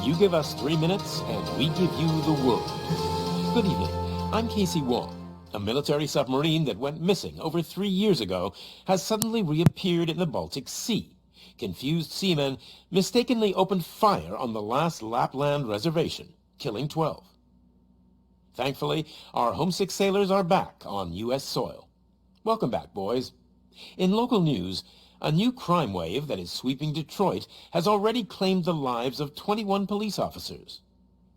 You give us 3 minutes, and we give you the world. Good evening. I'm Casey Wong. A military submarine that went missing over 3 years ago has suddenly reappeared in the Baltic Sea. Confused seamen mistakenly opened fire on the last Lapland reservation, killing 12. Thankfully, our homesick sailors are back on U.S. soil. Welcome back, boys. In local news, a new crime wave that is sweeping Detroit has already claimed the lives of 21 police officers.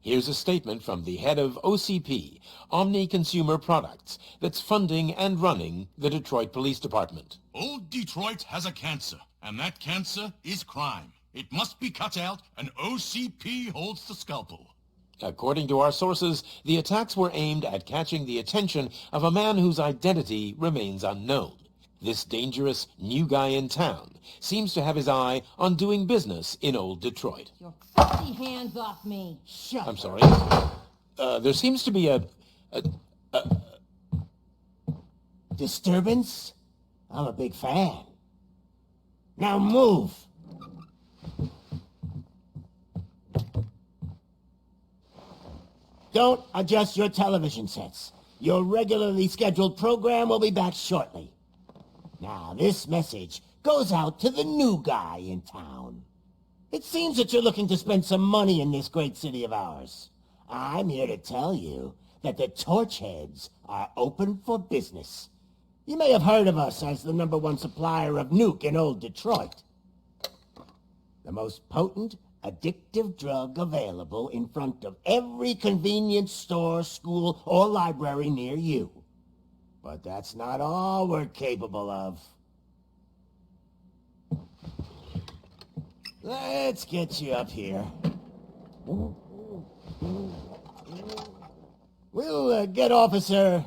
Here's a statement from the head of OCP, Omni Consumer Products, that's funding and running the Detroit Police Department. Old Detroit has a cancer, and that cancer is crime. It must be cut out, and OCP holds the scalpel. According to our sources, the attacks were aimed at catching the attention of a man whose identity remains unknown. This dangerous new guy in town seems to have his eye on doing business in old Detroit. Your filthy hands off me. Shut I'm sorry. There seems to be a disturbance? I'm a big fan. Now move! Don't adjust your television sets. Your regularly scheduled program will be back shortly. Now, this message goes out to the new guy in town. It seems that you're looking to spend some money in this great city of ours. I'm here to tell you that the Torchheads are open for business. You may have heard of us as the #1 supplier of nuke in old Detroit. The most potent, addictive drug available in front of every convenience store, school, or library near you. But that's not all we're capable of. Let's get you up here. We'll get Officer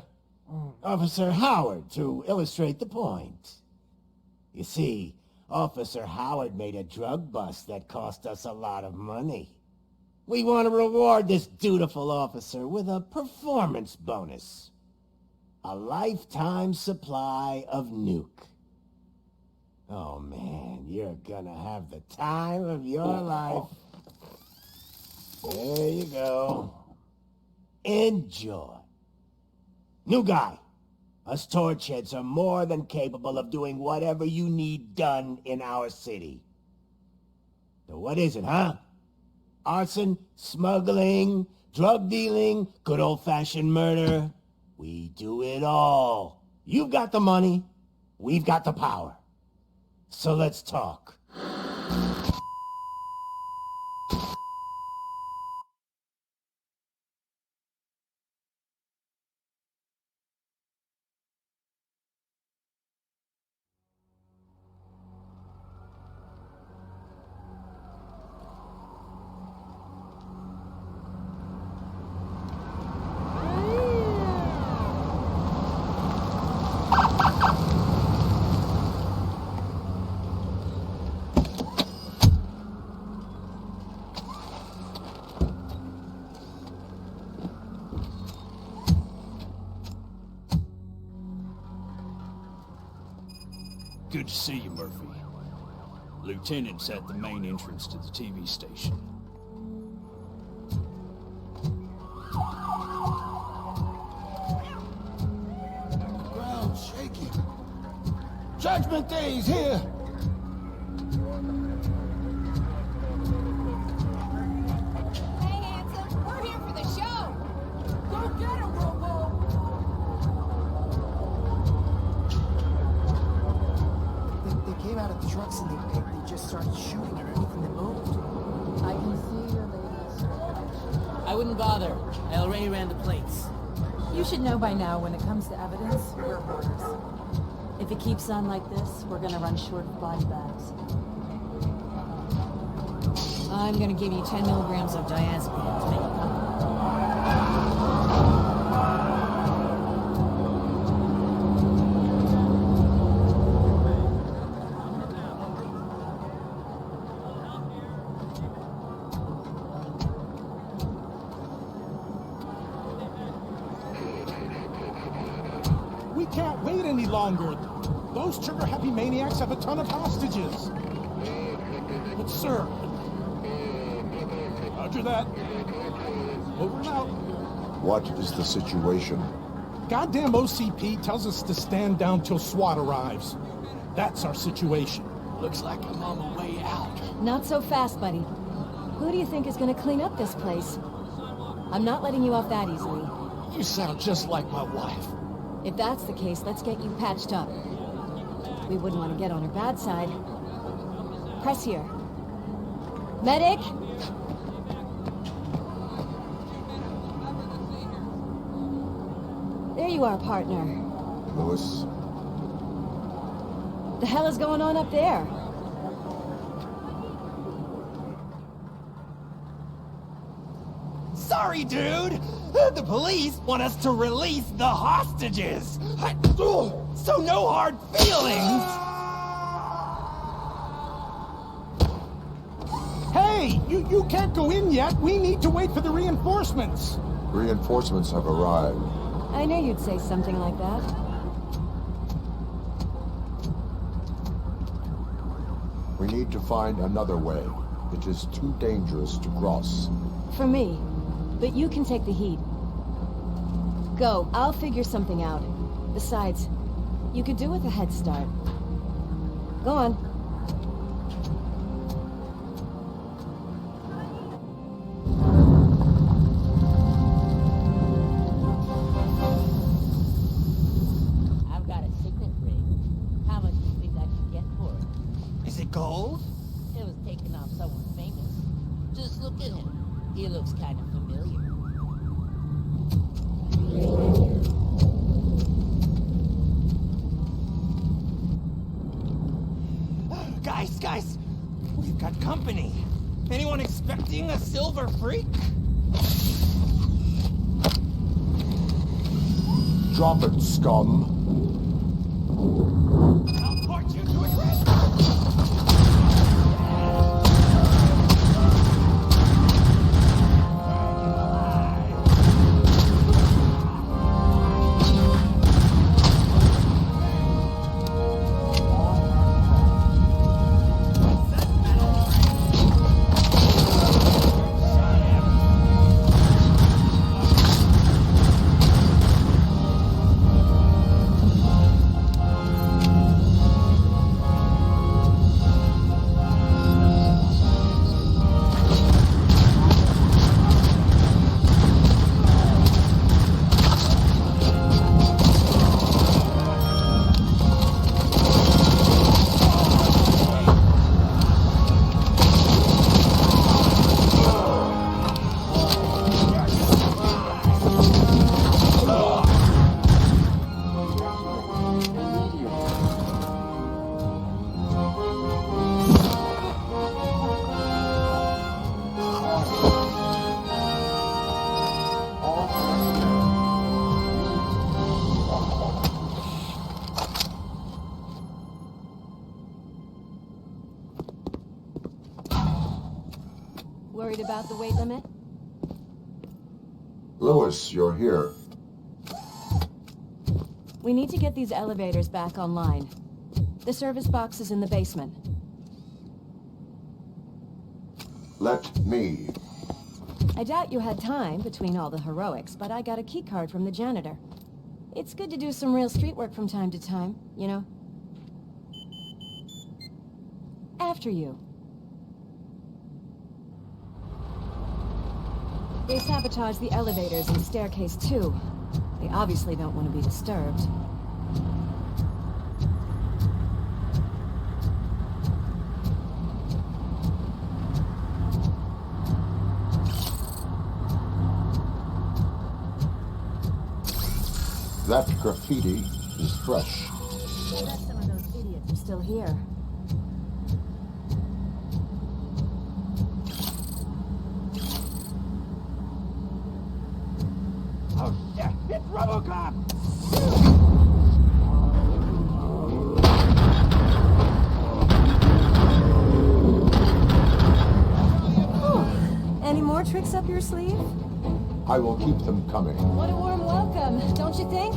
Howard to illustrate the point. You see, Officer Howard made a drug bust that cost us a lot of money. We want to reward this dutiful officer with a performance bonus. A lifetime supply of nuke. Oh man, you're gonna have the time of your life. There you go. Enjoy. New guy, us Torchheads are more than capable of doing whatever you need done in our city. So what is it, huh? Arson, smuggling, drug dealing, good old-fashioned murder. We do it all. You've got the money, we've got the power. So let's talk. Good to see you, Murphy. Lieutenant's at the main entrance to the TV station. The ground's shaking. Judgment Day's here! Hey, handsome, we're here for the show. Go get him, Robo. They came out of the trucks and they just started shooting at anything that moved. I can see your ladies. I wouldn't bother. I already ran the plates. You should know by now when it comes to evidence, we're hoarders. If it keeps on like this, we're gonna run short of body bags. I'm gonna give you 10 milligrams of diazepam to make it come. We can't wait any longer. Those trigger-happy maniacs have a ton of hostages. But sir, a Roger that. Over and out. What is the situation? Goddamn OCP tells us to stand down till SWAT arrives. That's our situation. Looks like I'm on my way out. Not so fast, buddy. Who do you think is gonna clean up this place? I'm not letting you off that easily. You sound just like my wife. If that's the case, let's get you patched up. We wouldn't want to get on her bad side. Press here. Medic! There you are, partner. Lewis? The hell is going on up there? Sorry, dude! The police want us to release the hostages! So no hard feelings! Hey, you can't go in yet. We need to wait for the reinforcements. Reinforcements have arrived. I knew you'd say something like that. We need to find another way. It is too dangerous to cross. For me. But you can take the heat. Go, I'll figure something out. Besides, you could do with a head start. Go on. I've got a signet ring. How much do you think I should get for it? Is it gold? It was taken off someone famous. Just look at him. He looks kind of familiar. Guys, we've got company. Anyone expecting a silver freak? Drop it, scum. I'll torch you to a crisp! Worried about the weight limit? Lewis, you're here. We need to get these elevators back online. The service box is in the basement. Let me. I doubt you had time between all the heroics, but I got a keycard from the janitor. It's good to do some real street work from time to time, you know? After you. They sabotaged the elevators and staircase too. They obviously don't want to be disturbed. That graffiti is fresh. I bet some of those idiots are still here. Oh shit! It's Robocop! Any more tricks up your sleeve? I will keep them coming. What a warm welcome, don't you think?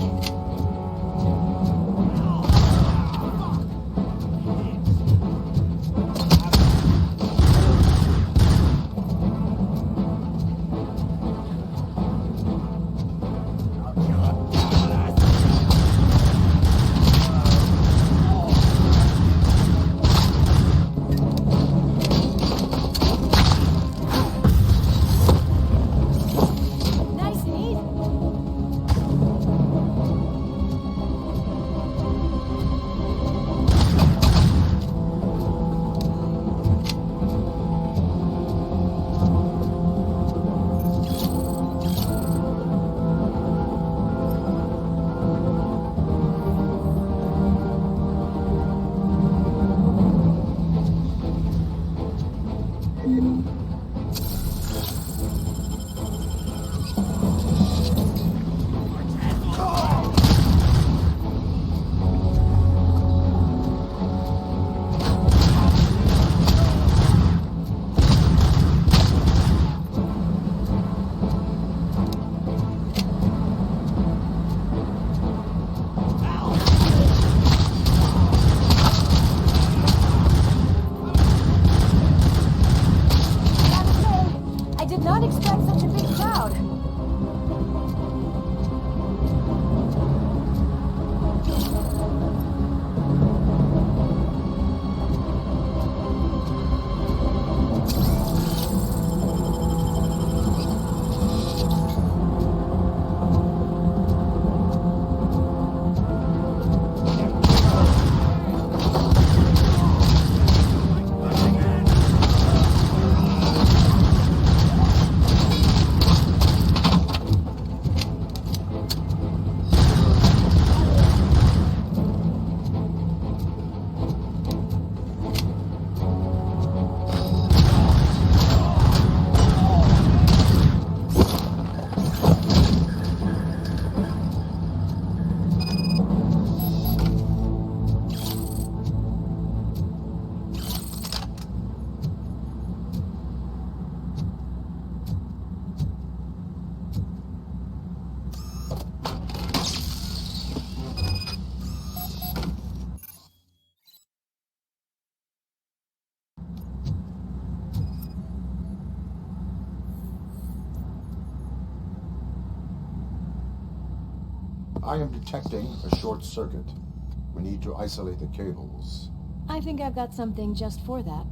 I am detecting a short circuit. We need to isolate the cables. I think I've got something just for that.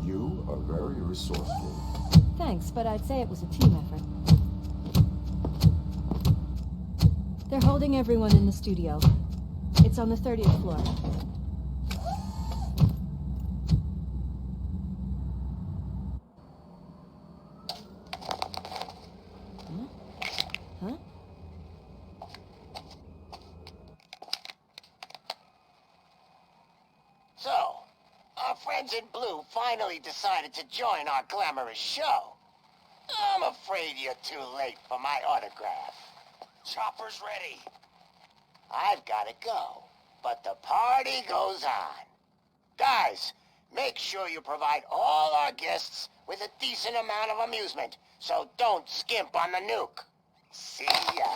You are very resourceful. Thanks, but I'd say it was a team effort. They're holding everyone in the studio. It's on the 30th floor. Huh? So, our friends in blue finally decided to join our glamorous show. I'm afraid you're too late for my autograph. Chopper's ready. I've got to go, but the party goes on. Guys, make sure you provide all our guests with a decent amount of amusement, so don't skimp on the nuke. See ya.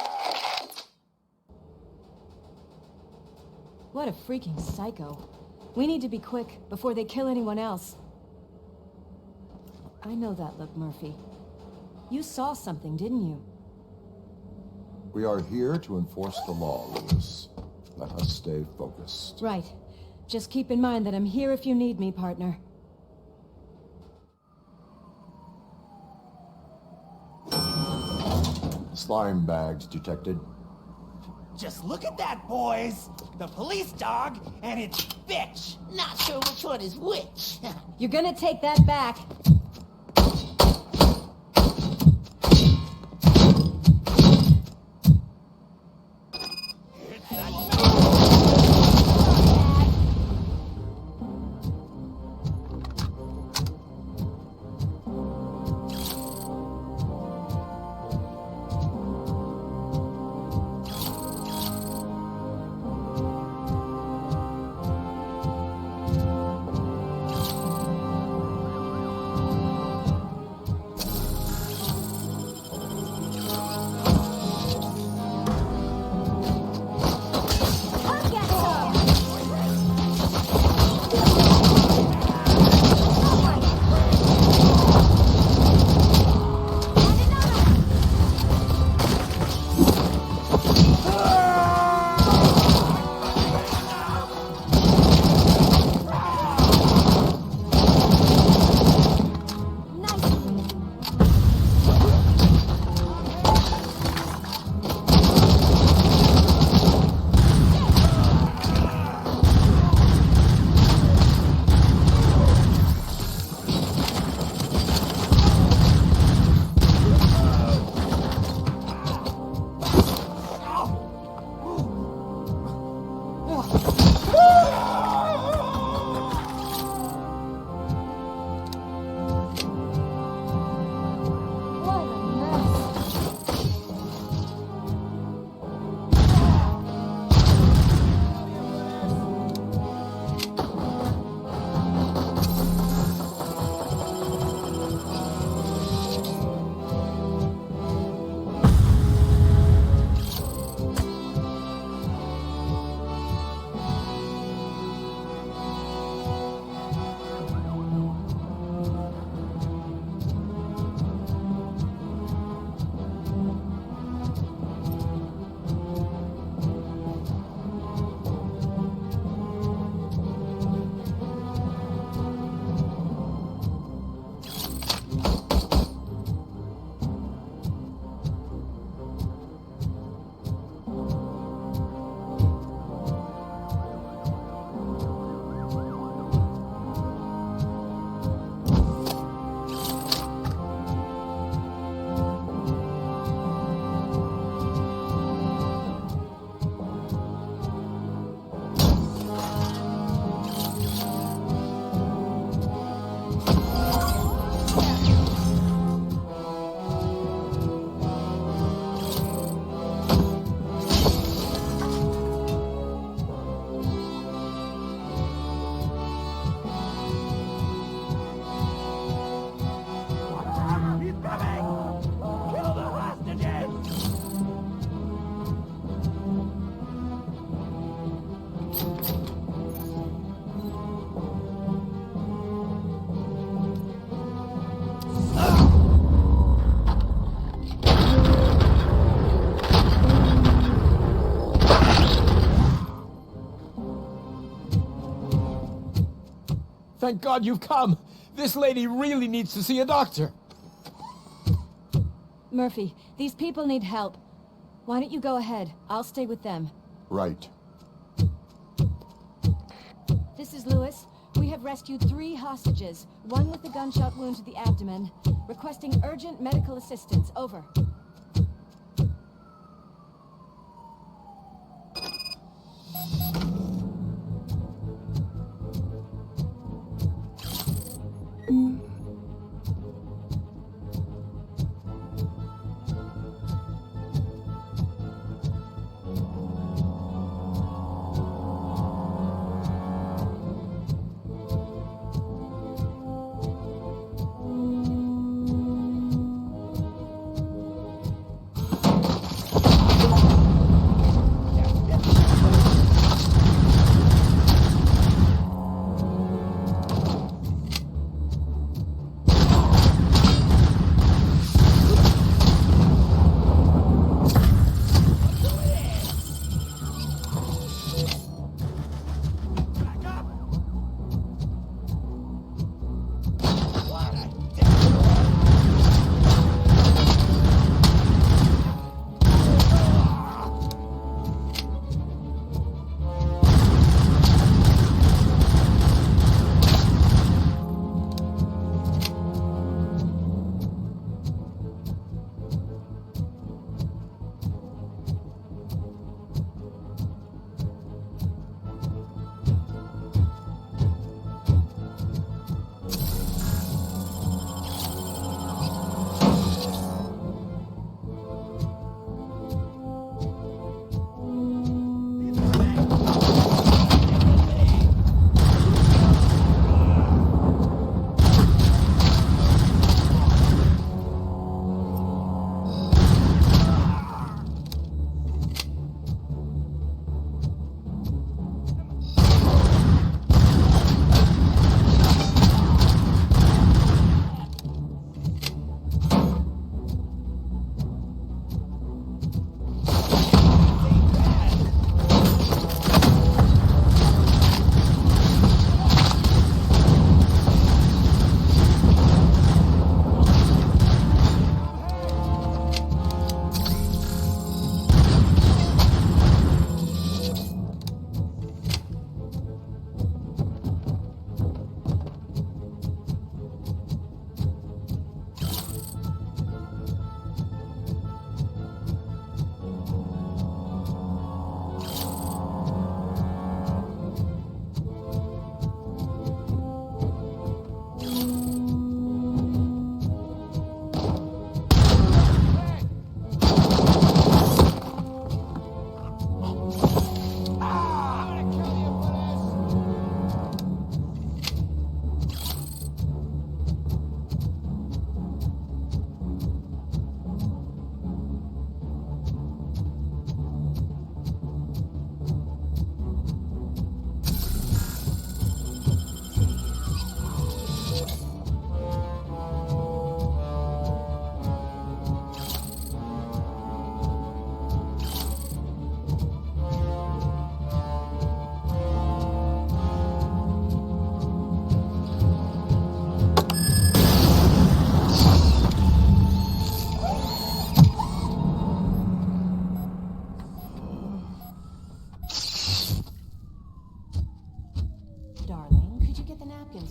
What a freaking psycho. We need to be quick before they kill anyone else. I know that look, Murphy. You saw something, didn't you? We are here to enforce the law, Lewis. Let us stay focused. Right. Just keep in mind that I'm here if you need me, partner. Slime bags detected. Just look at that, boys! The police dog and its bitch! Not sure which one is which. You're gonna take that back. Thank God you've come. This lady really needs to see a doctor. Murphy, these people need help. Why don't you go ahead? I'll stay with them. Right. This is Lewis. We have rescued 3 hostages, one with a gunshot wound to the abdomen, requesting urgent medical assistance. Over.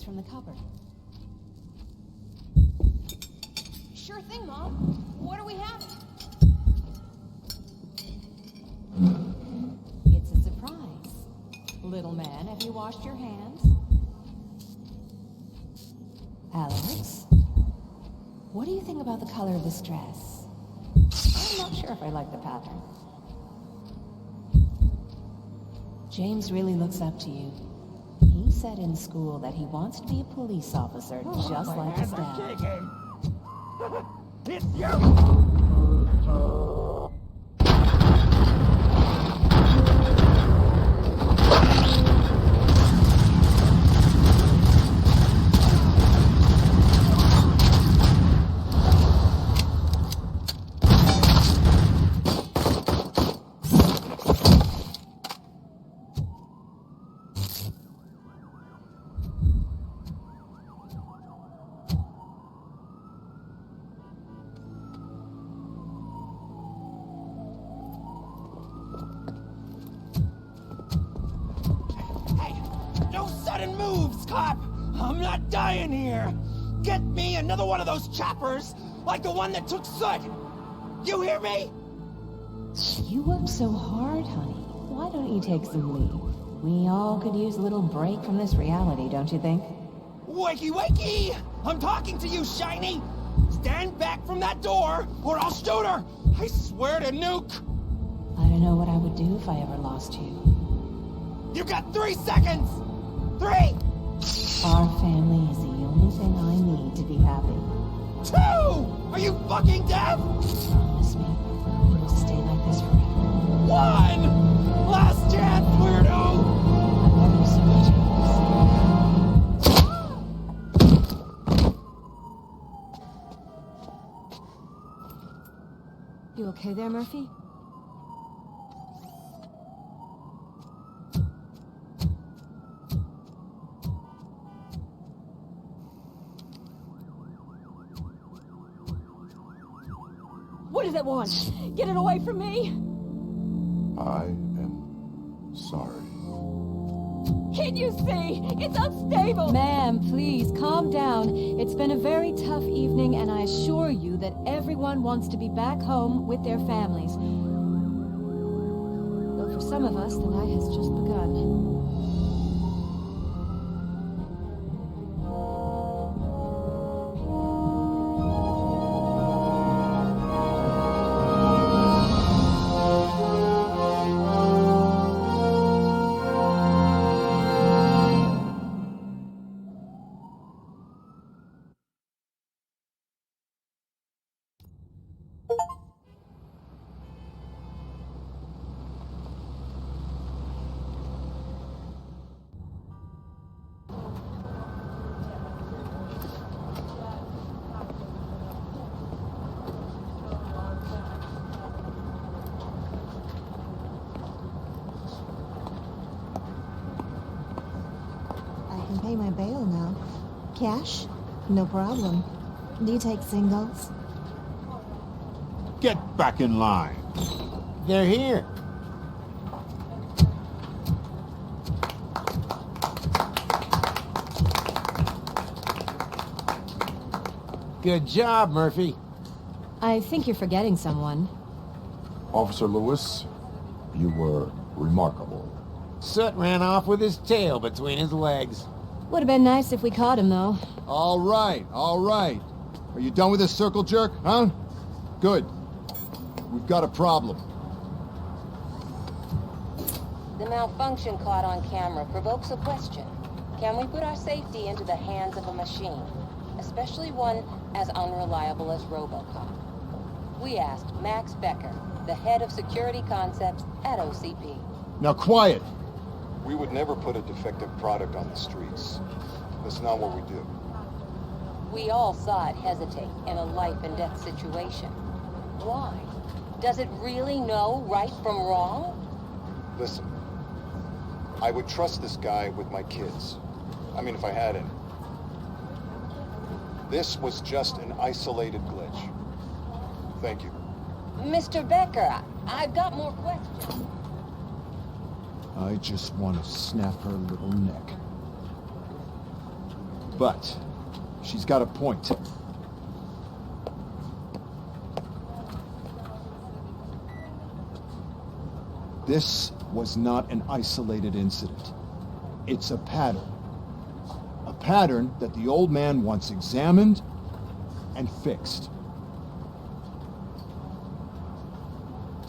from the cupboard. Sure thing, Mom. What do we have? It's a surprise. Little man, have you washed your hands? Alex? What do you think about the color of this dress? I'm not sure if I like the pattern. James really looks up to you. He said in school that he wants to be a police officer, just like his dad. It's you! sudden moves, cop! I'm not dying here! Get me another one of those choppers, like the one that took Soot! You hear me? You work so hard, honey. Why don't you take some leave? We all could use a little break from this reality, don't you think? Wakey, wakey! I'm talking to you, Shiny! Stand back from that door, or I'll shoot her! I swear to nuke! I don't know what I would do if I ever lost you. You got 3 seconds! 3! Our family is the only thing I need to be happy. 2! Are you fucking deaf? Promise me, you will stay like this forever. 1! Last chance, weirdo! I love you so much, Alice. You okay there, Murphy? What does it want? Get it away from me! I am sorry. Can't you see? It's unstable! Ma'am, please, calm down. It's been a very tough evening, and I assure you that everyone wants to be back home with their families. Though for some of us, the night has just begun. Pay my bail now. Cash? No problem. Do you take singles? Get back in line. They're here. Good job, Murphy. I think you're forgetting someone. Officer Lewis, you were remarkable. Soot ran off with his tail between his legs. Would have been nice if we caught him, though. All right, all right. Are you done with this circle jerk, huh? Good. We've got a problem. The malfunction caught on camera provokes a question. Can we put our safety into the hands of a machine, especially one as unreliable as Robocop? We asked Max Becker, the head of security concepts at OCP. Now quiet! We would never put a defective product on the streets. That's not what we do. We all saw it hesitate in a life-and-death situation. Why? Does it really know right from wrong? Listen, I would trust this guy with my kids. I mean, if I had any. This was just an isolated glitch. Thank you. Mr. Becker, I've got more questions. I just want to snap her little neck. But she's got a point. This was not an isolated incident. It's a pattern. A pattern that the old man wants examined and fixed.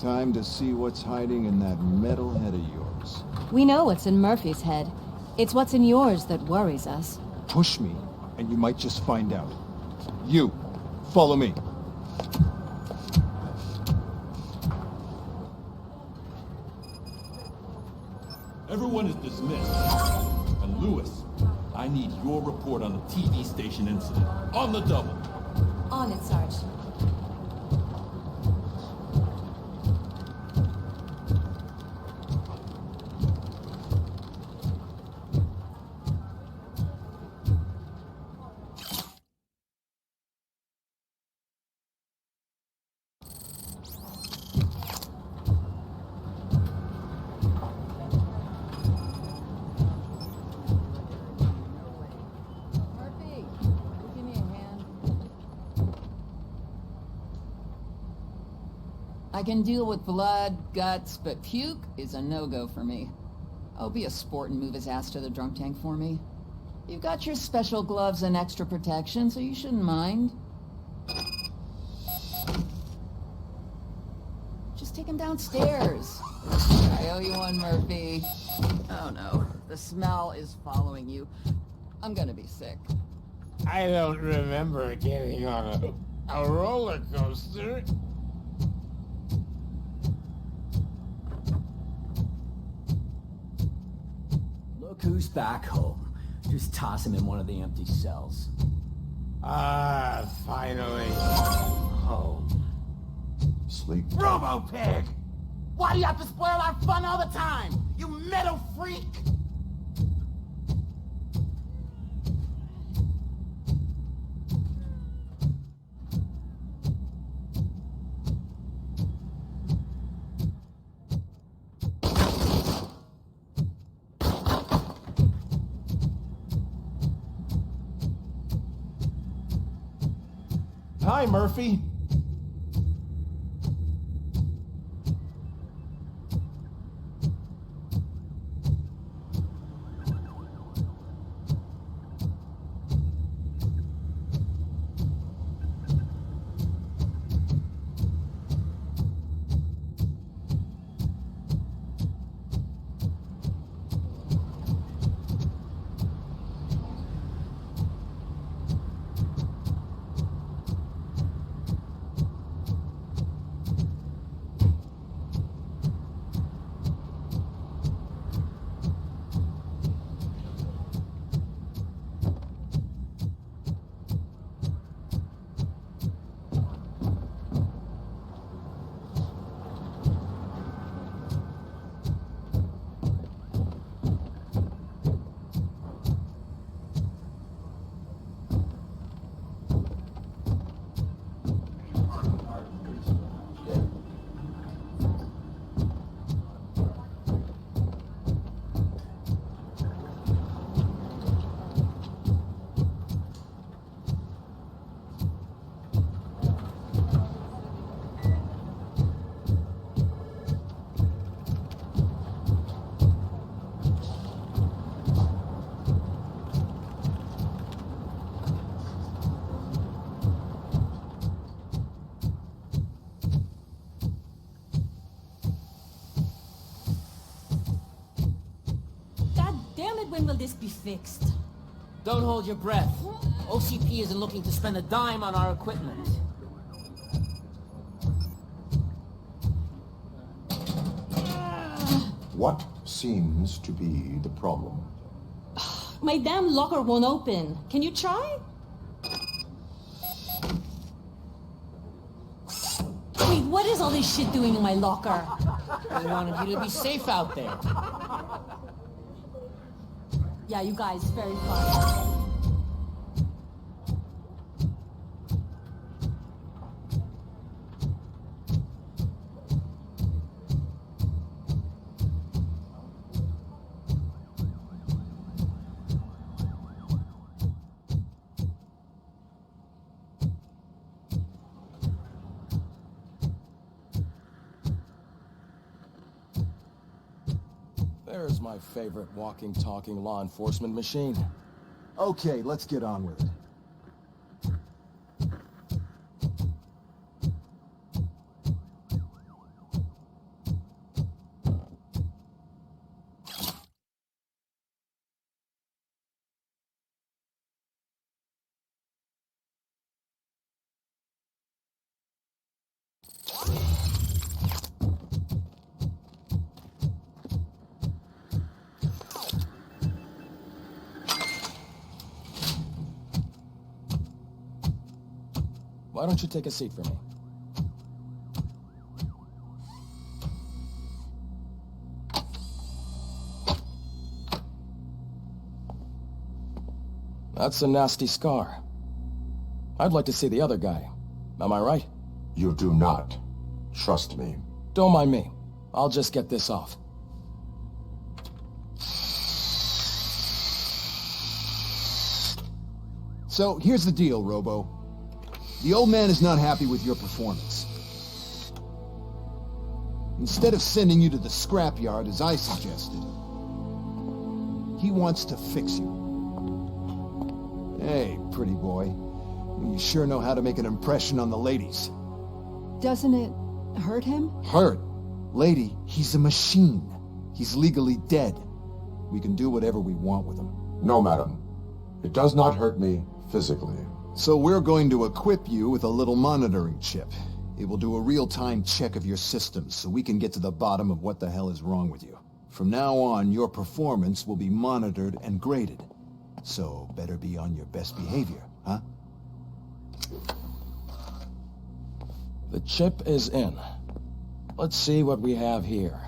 Time to see what's hiding in that metal head of yours. We know what's in Murphy's head. It's what's in yours that worries us. Push me, and you might just find out. You, follow me. Everyone is dismissed. And Lewis, I need your report on the TV station incident. On the double. On it, Sarge. I can deal with blood, guts, but puke is a no-go for me. Oh, be a sport and move his ass to the drunk tank for me. You've got your special gloves and extra protection, so you shouldn't mind. Just take him downstairs. I owe you one, Murphy. Oh no, the smell is following you. I'm gonna be sick. I don't remember getting on a roller coaster. Look who's back home. Just toss him in one of the empty cells. Ah, finally. Home. Sleep. Robo-Pig! Why do you have to spoil our fun all the time? You metal freak! Hi, Murphy. When will this be fixed? Don't hold your breath. OCP isn't looking to spend a dime on our equipment. What seems to be the problem? My damn locker won't open. Can you try? Wait, what is all this shit doing in my locker? I wanted you to be safe out there. Yeah, you guys, very fun. There's my favorite walking, talking law enforcement machine. Okay, let's get on with it. Why don't you take a seat for me? That's a nasty scar. I'd like to see the other guy. Am I right? You do not. Trust me. Don't mind me. I'll just get this off. So, here's the deal, Robo. The old man is not happy with your performance. Instead of sending you to the scrapyard as I suggested, he wants to fix you. Hey, pretty boy. You sure know how to make an impression on the ladies. Doesn't it hurt him? Hurt? Lady, he's a machine. He's legally dead. We can do whatever we want with him. No, madam. It does not hurt me physically. So we're going to equip you with a little monitoring chip. It will do a real-time check of your systems so we can get to the bottom of what the hell is wrong with you. From now on, your performance will be monitored and graded. So better be on your best behavior, huh? The chip is in. Let's see what we have here.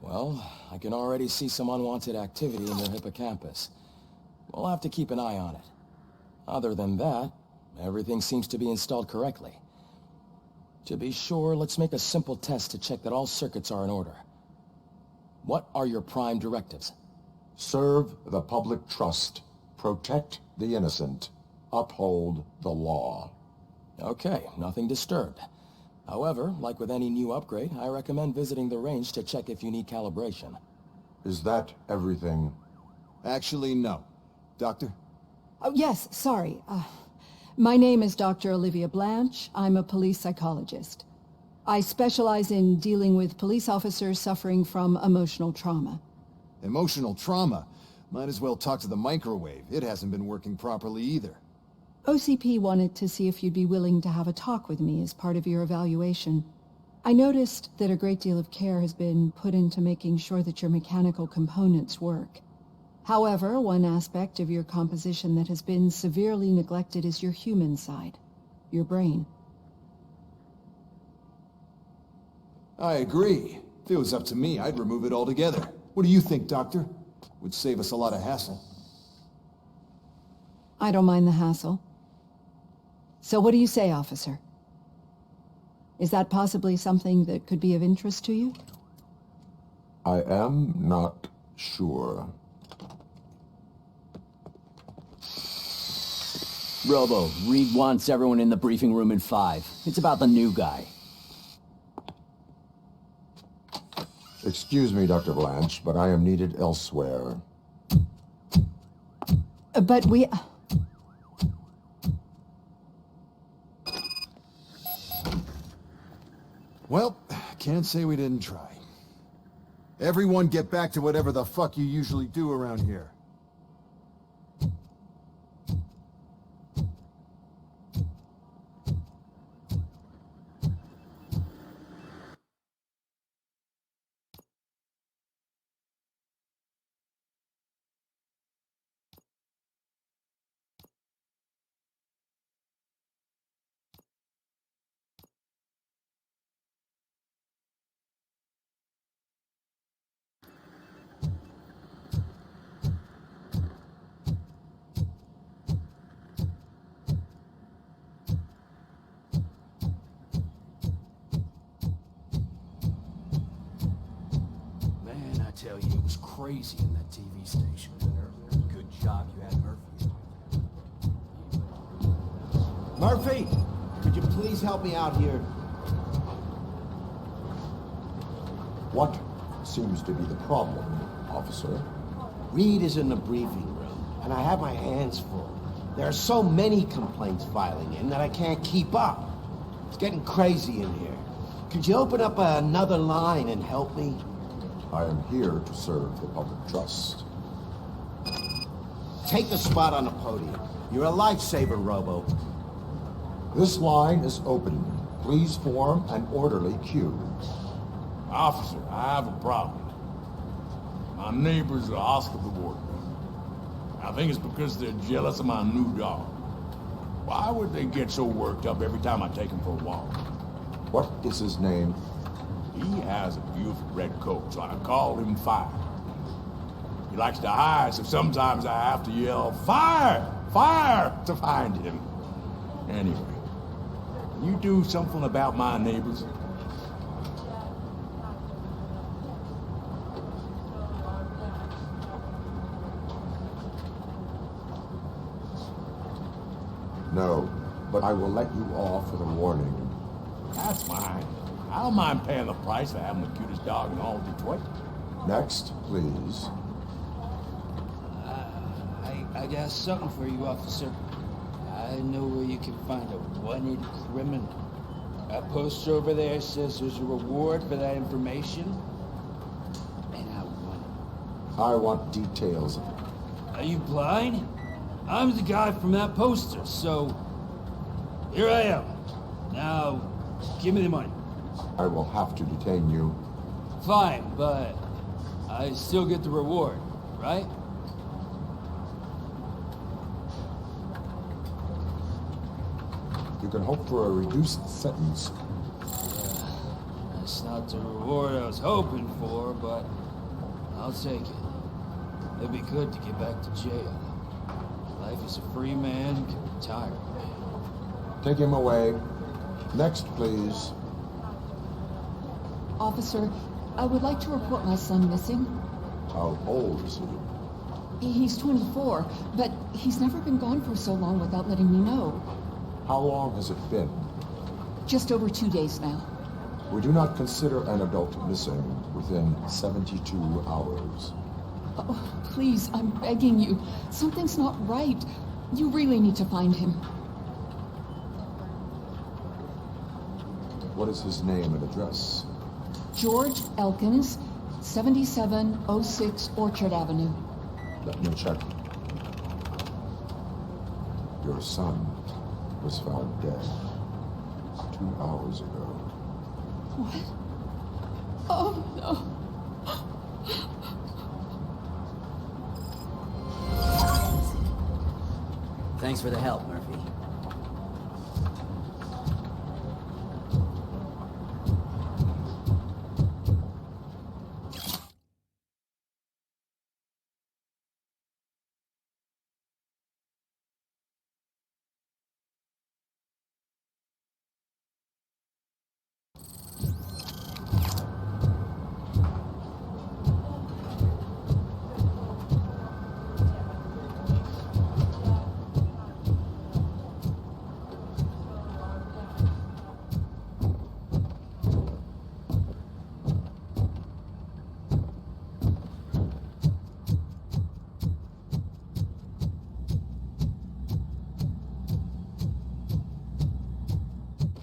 Well, I can already see some unwanted activity in your hippocampus. We'll have to keep an eye on it. Other than that, everything seems to be installed correctly. To be sure, let's make a simple test to check that all circuits are in order. What are your prime directives? Serve the public trust. Protect the innocent. Uphold the law. Okay, nothing disturbed. However, like with any new upgrade, I recommend visiting the range to check if you need calibration. Is that everything? Actually, no. Doctor? Oh, yes, sorry. My name is Dr. Olivia Blanche. I'm a police psychologist. I specialize in dealing with police officers suffering from emotional trauma. Emotional trauma? Might as well talk to the microwave. It hasn't been working properly either. OCP wanted to see if you'd be willing to have a talk with me as part of your evaluation. I noticed that a great deal of care has been put into making sure that your mechanical components work. However, one aspect of your composition that has been severely neglected is your human side, your brain. I agree. If it was up to me, I'd remove it altogether. What do you think, Doctor? Would save us a lot of hassle. I don't mind the hassle. So what do you say, officer? Is that possibly something that could be of interest to you? I am not sure. Robo, Reed wants everyone in the briefing room in 5. It's about the new guy. Excuse me, Dr. Blanche, but I am needed elsewhere. But we... Well, can't say we didn't try. Everyone get back to whatever the fuck you usually do around here. I tell you, it was crazy in that TV station. Good job you had Murphy. Murphy, Could you please help me out here? What seems to be the problem, officer? Reed is in the briefing room, and I have my hands full. There are so many complaints filing in that I can't keep up. It's getting crazy in here. Could you open up another line and help me? I am here to serve the public trust. Take the spot on the podium. You're a lifesaver, Robo. This line is open. Please form an orderly queue. Officer, I have a problem. My neighbors are Oscar the Warden. I think it's because they're jealous of my new dog. Why would they get so worked up every time I take him for a walk? What is his name? He has a beautiful red coat, so I call him Fire. He likes to hide, so sometimes I have to yell, "Fire! Fire!" to find him. Anyway, can you do something about my neighbors? No, but I will let you off with a warning. That's fine. I don't mind paying the price for having the cutest dog in all of Detroit. Next, please. I got something for you, officer. I know where you can find a wanted criminal. That poster over there says there's a reward for that information. And I want it. I want details of it. Are you blind? I'm the guy from that poster, so... Here I am. Now, give me the money. I will have to detain you. Fine, but I still get the reward, right? You can hope for a reduced sentence. That's not the reward I was hoping for, but I'll take it. It'd be good to get back to jail. Life as a free man can retire. Take him away. Next, please. Officer, I would like to report my son missing. How old is he? He's 24, but he's never been gone for so long without letting me know. How long has it been? Just over 2 days now. We do not consider an adult missing within 72 hours. Oh, please, I'm begging you. Something's not right. You really need to find him. What is his name and address? George Elkins, 7706 Orchard Avenue. Let me check. Your son was found dead 2 hours ago. What? Oh, no. Thanks for the help, Murphy.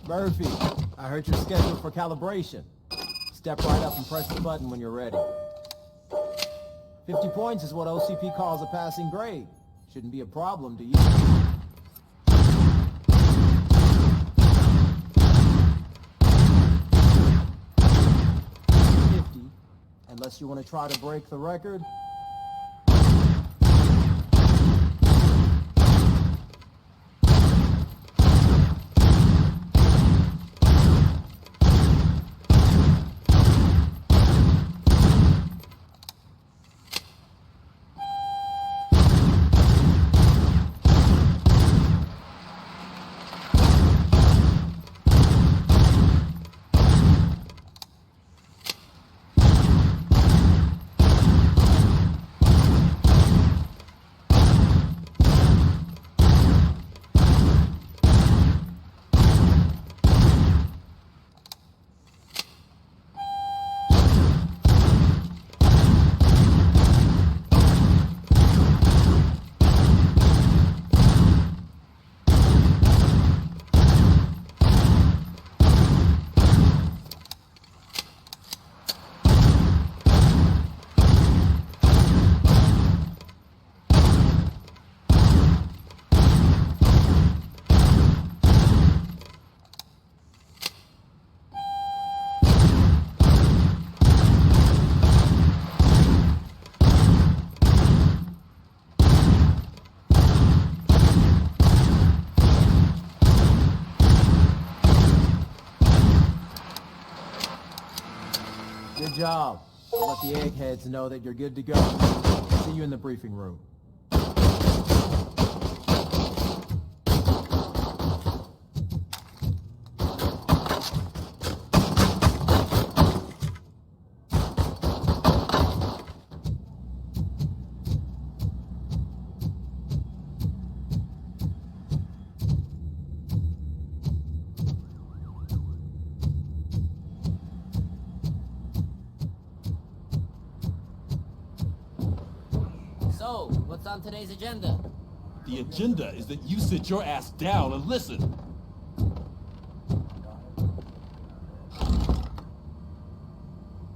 Murphy, I heard you're scheduled for calibration. Step right up and press the button when you're ready. 50 points is what OCP calls a passing grade. Shouldn't be a problem to you. Unless you want to try to break the record. job. I'll let the eggheads know that you're good to go. See you in the briefing room. So, what's on today's agenda? The agenda is that you sit your ass down and listen.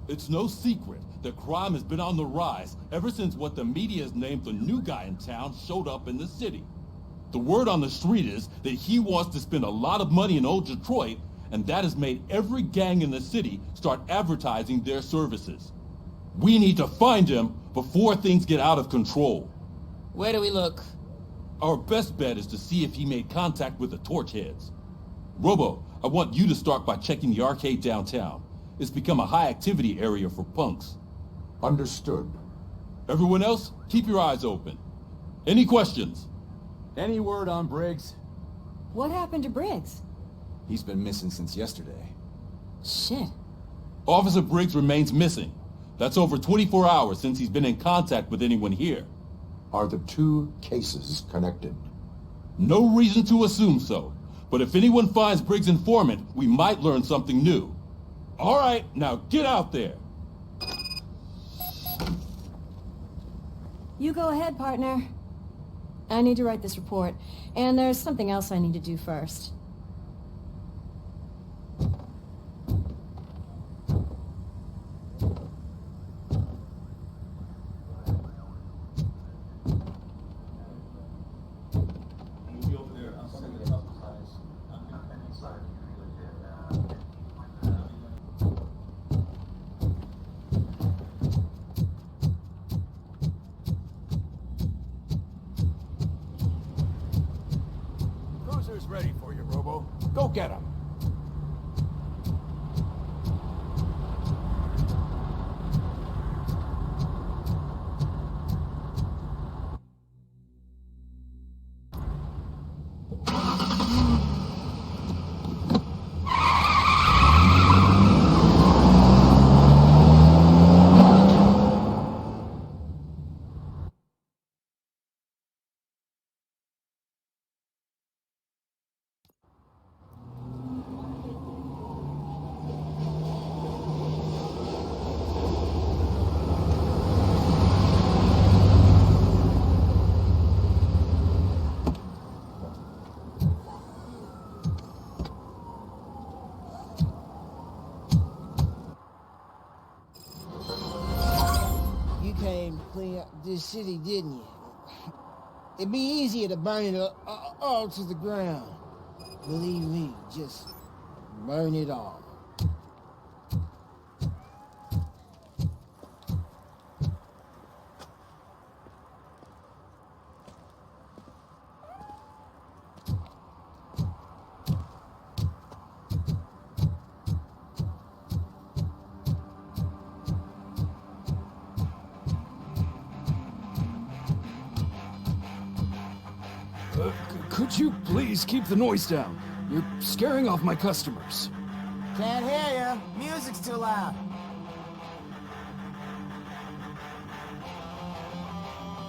It's no secret that crime has been on the rise ever since what the media has named the new guy in town showed up in the city. The word on the street is that he wants to spend a lot of money in old Detroit, and that has made every gang in the city start advertising their services. We need to find him before things get out of control. Where do we look? Our best bet is to see if he made contact with the Torchheads. Robo, I want you to start by checking the arcade downtown. It's become a high-activity area for punks. Understood. Everyone else, keep your eyes open. Any questions? Any word on Briggs? What happened to Briggs? He's been missing since yesterday. Shit. Officer Briggs remains missing. That's over 24 hours since he's been in contact with anyone here. Are the two cases connected? No reason to assume so. But if anyone finds Briggs' informant, we might learn something new. All right, now get out there. You go ahead, partner. I need to write this report, and there's something else I need to do first. Cruiser's ready for you, Robo. Go get him. You came to clean up this city, didn't you? It'd be easier to burn it all to the ground. Believe me, just burn it all. Could you please keep the noise down? You're scaring off my customers. Can't hear you. Music's too loud.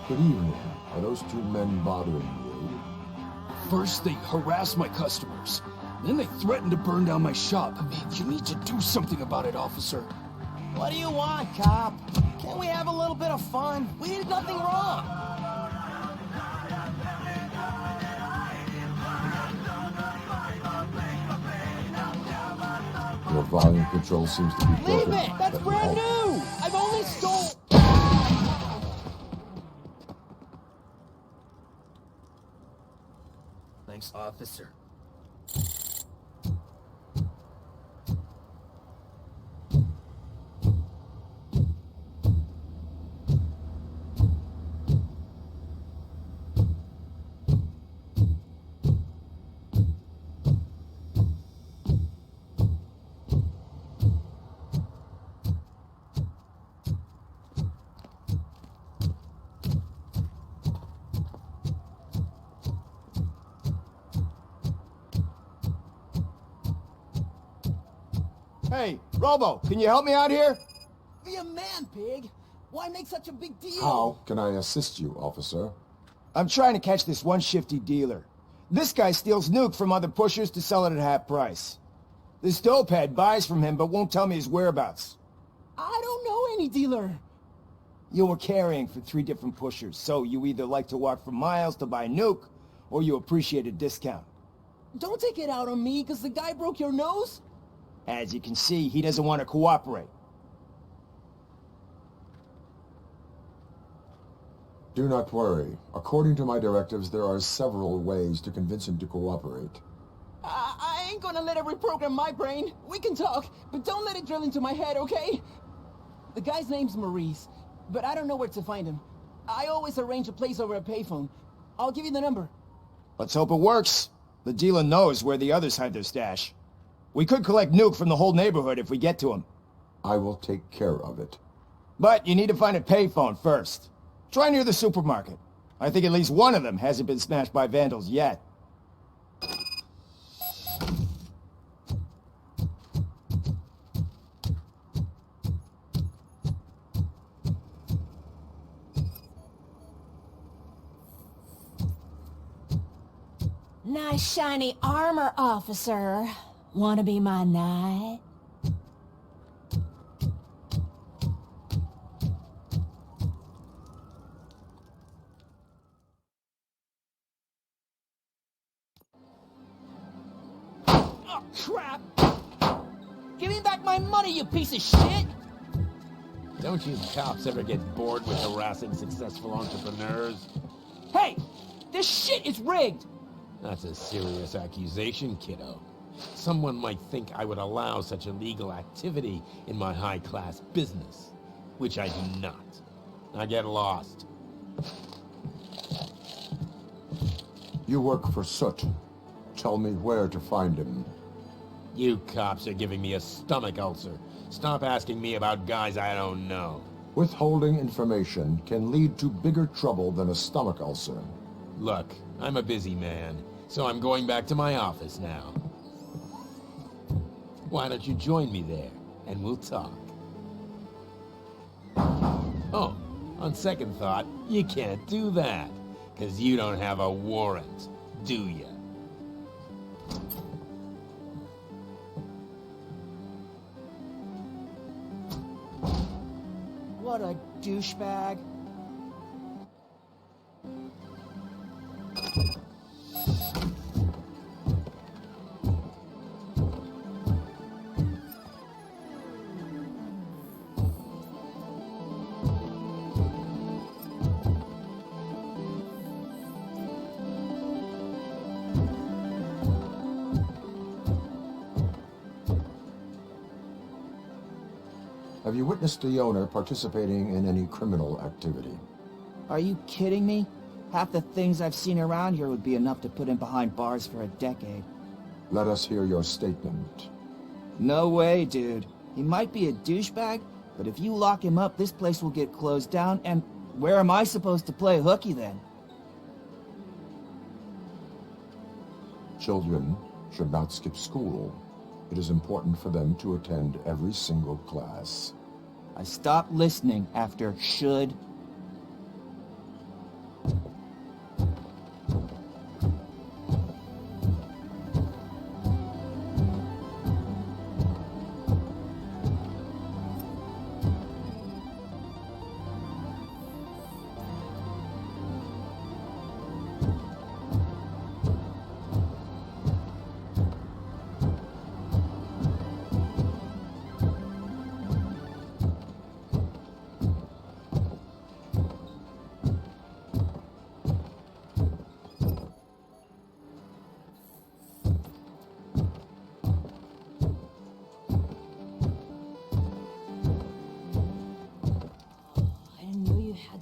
Good evening. Are those two men bothering you? First, they harass my customers. Then they threaten to burn down my shop. You need to do something about it, officer. What do you want, cop? Can't we have a little bit of fun? We did nothing wrong. Your volume control seems to be broken. Leave it! That's brand new! I've only stole... Thanks, officer. Hey, Robo, can you help me out here? Be a man, pig. Why make such a big deal? How can I assist you, officer? I'm trying to catch this one shifty dealer. This guy steals nuke from other pushers to sell it at half price. This dopehead buys from him but won't tell me his whereabouts. I don't know any dealer. You were carrying for 3 different pushers, so you either like to walk for miles to buy nuke, or you appreciate a discount. Don't take it out on me, because the guy broke your nose? As you can see, he doesn't want to cooperate. Do not worry. According to my directives, there are several ways to convince him to cooperate. I ain't gonna let it reprogram my brain. We can talk, but don't let it drill into my head, okay? The guy's name's Maurice, but I don't know where to find him. I always arrange a place over a payphone. I'll give you the number. Let's hope it works. The dealer knows where the others hide their stash. We could collect nuke from the whole neighborhood if we get to him. I will take care of it. But you need to find a payphone first. Try near the supermarket. I think at least one of them hasn't been smashed by vandals yet. Nice shiny armor, officer. Wanna be my knight? Oh, crap! Give me back my money, you piece of shit! Don't you cops ever get bored with harassing successful entrepreneurs? Hey! This shit is rigged! That's a serious accusation, kiddo. Someone might think I would allow such illegal activity in my high-class business, which I do not. Now get lost. You work for Soot. Tell me where to find him. You cops are giving me a stomach ulcer. Stop asking me about guys I don't know. Withholding information can lead to bigger trouble than a stomach ulcer. Look, I'm a busy man, so I'm going back to my office now. Why don't you join me there, and we'll talk. Oh, on second thought, you can't do that, because you don't have a warrant, do you? What a douchebag. Have you witnessed the owner participating in any criminal activity? Are you kidding me? Half the things I've seen around here would be enough to put him behind bars for a decade. Let us hear your statement. No way, dude. He might be a douchebag, but if you lock him up, this place will get closed down, and where am I supposed to play hooky then? Children should not skip school. It is important for them to attend every single class. I stopped listening after should.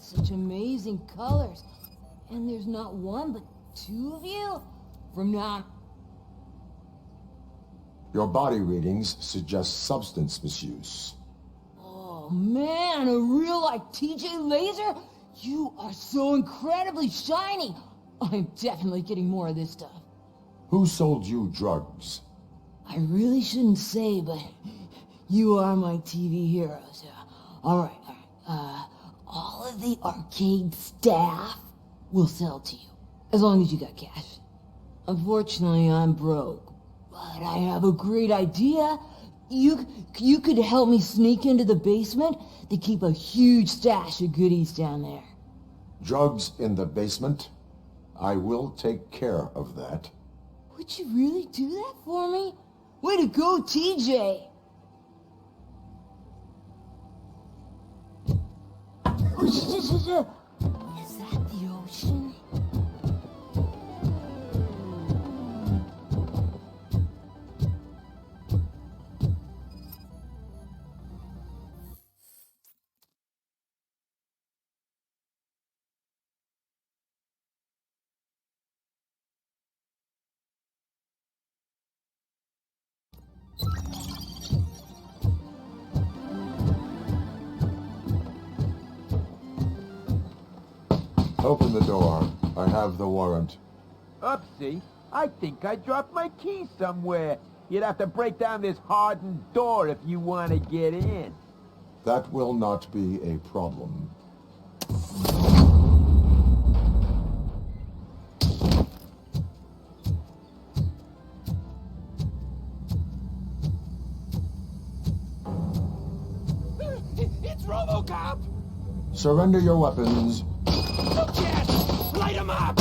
Such amazing colors. And there's not one, but two of you? From now... Your body readings suggest substance misuse. Oh man, a real like TJ Laser? You are so incredibly shiny. I'm definitely getting more of this stuff. Who sold you drugs? I really shouldn't say, but You are my TV heroes. Alright. All of the arcade staff will sell to you, as long as you got cash. Unfortunately, I'm broke, but I have a great idea. You could help me sneak into the basement. They keep a huge stash of goodies down there. Drugs in the basement? I will take care of that. Would you really do that for me? Way to go, TJ! Is that the ocean? Open the door. I have the warrant. Oopsie. I think I dropped my key somewhere. You'd have to break down this hardened door if you want to get in. That will not be a problem. It's Robocop! Surrender your weapons. Yes! Light him up!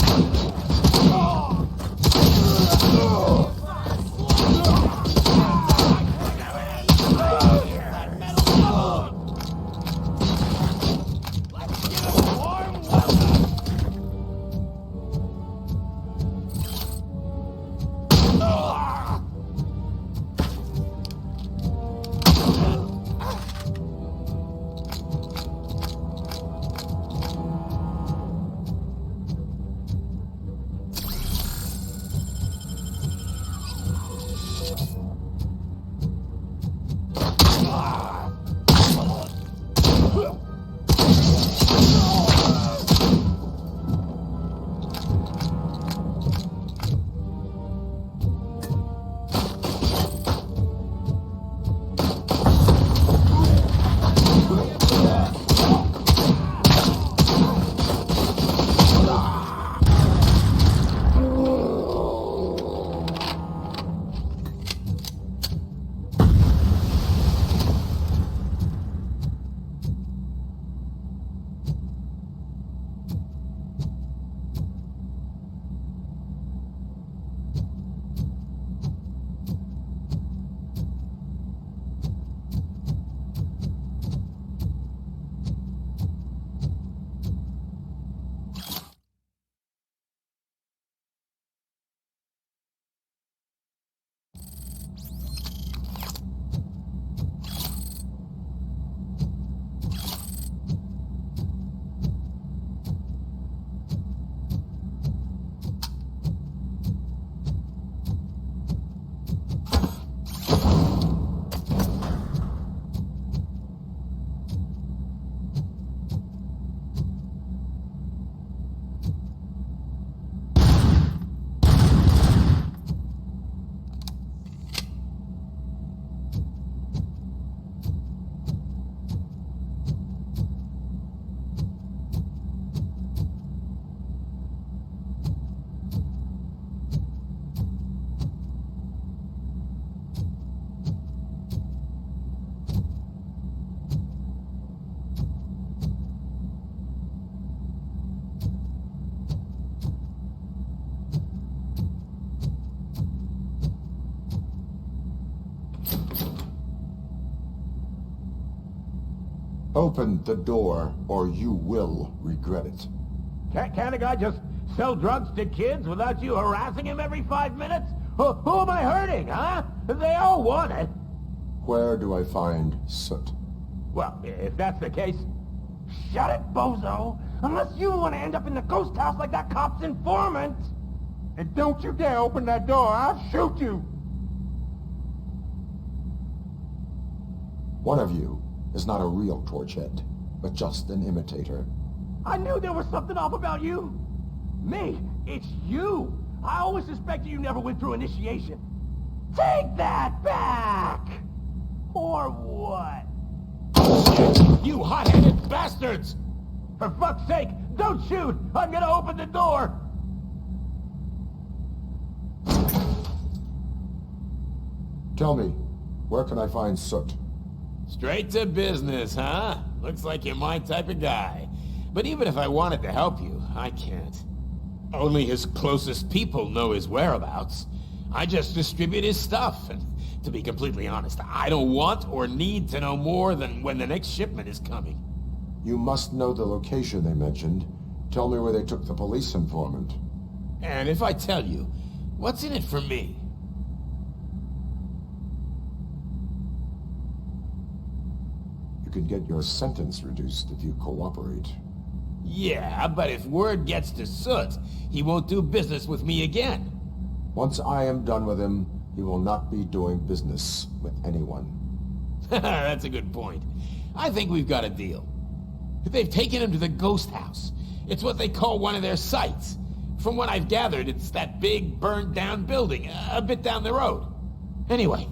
Open the door, or you will regret it. Can't a guy just sell drugs to kids without you harassing him every 5 minutes? Who am I hurting, huh? They all want it. Where do I find Soot? Well, if that's the case, shut it, bozo! Unless you want to end up in the ghost house like that cop's informant! And don't you dare open that door, I'll shoot you! One of you is not a real Torchhead, but just an imitator. I knew there was something off about you! Me? It's you! I always suspected you never went through initiation. Take that back! Or what? You hot-headed bastards! For fuck's sake, don't shoot! I'm gonna open the door! Tell me, where can I find Soot? Straight to business, huh? Looks like you're my type of guy. But even if I wanted to help you, I can't. Only his closest people know his whereabouts. I just distribute his stuff, and to be completely honest, I don't want or need to know more than when the next shipment is coming. You must know the location they mentioned. Tell me where they took the police informant. And if I tell you, what's in it for me? You could get your sentence reduced if you cooperate. Yeah, but if word gets to Soot, he won't do business with me again. Once I am done with him, he will not be doing business with anyone. That's a good point. I think we've got a deal. They've taken him to the ghost house. It's what they call one of their sites. From what I've gathered, it's that big, burned-down building, a bit down the road. Anyway,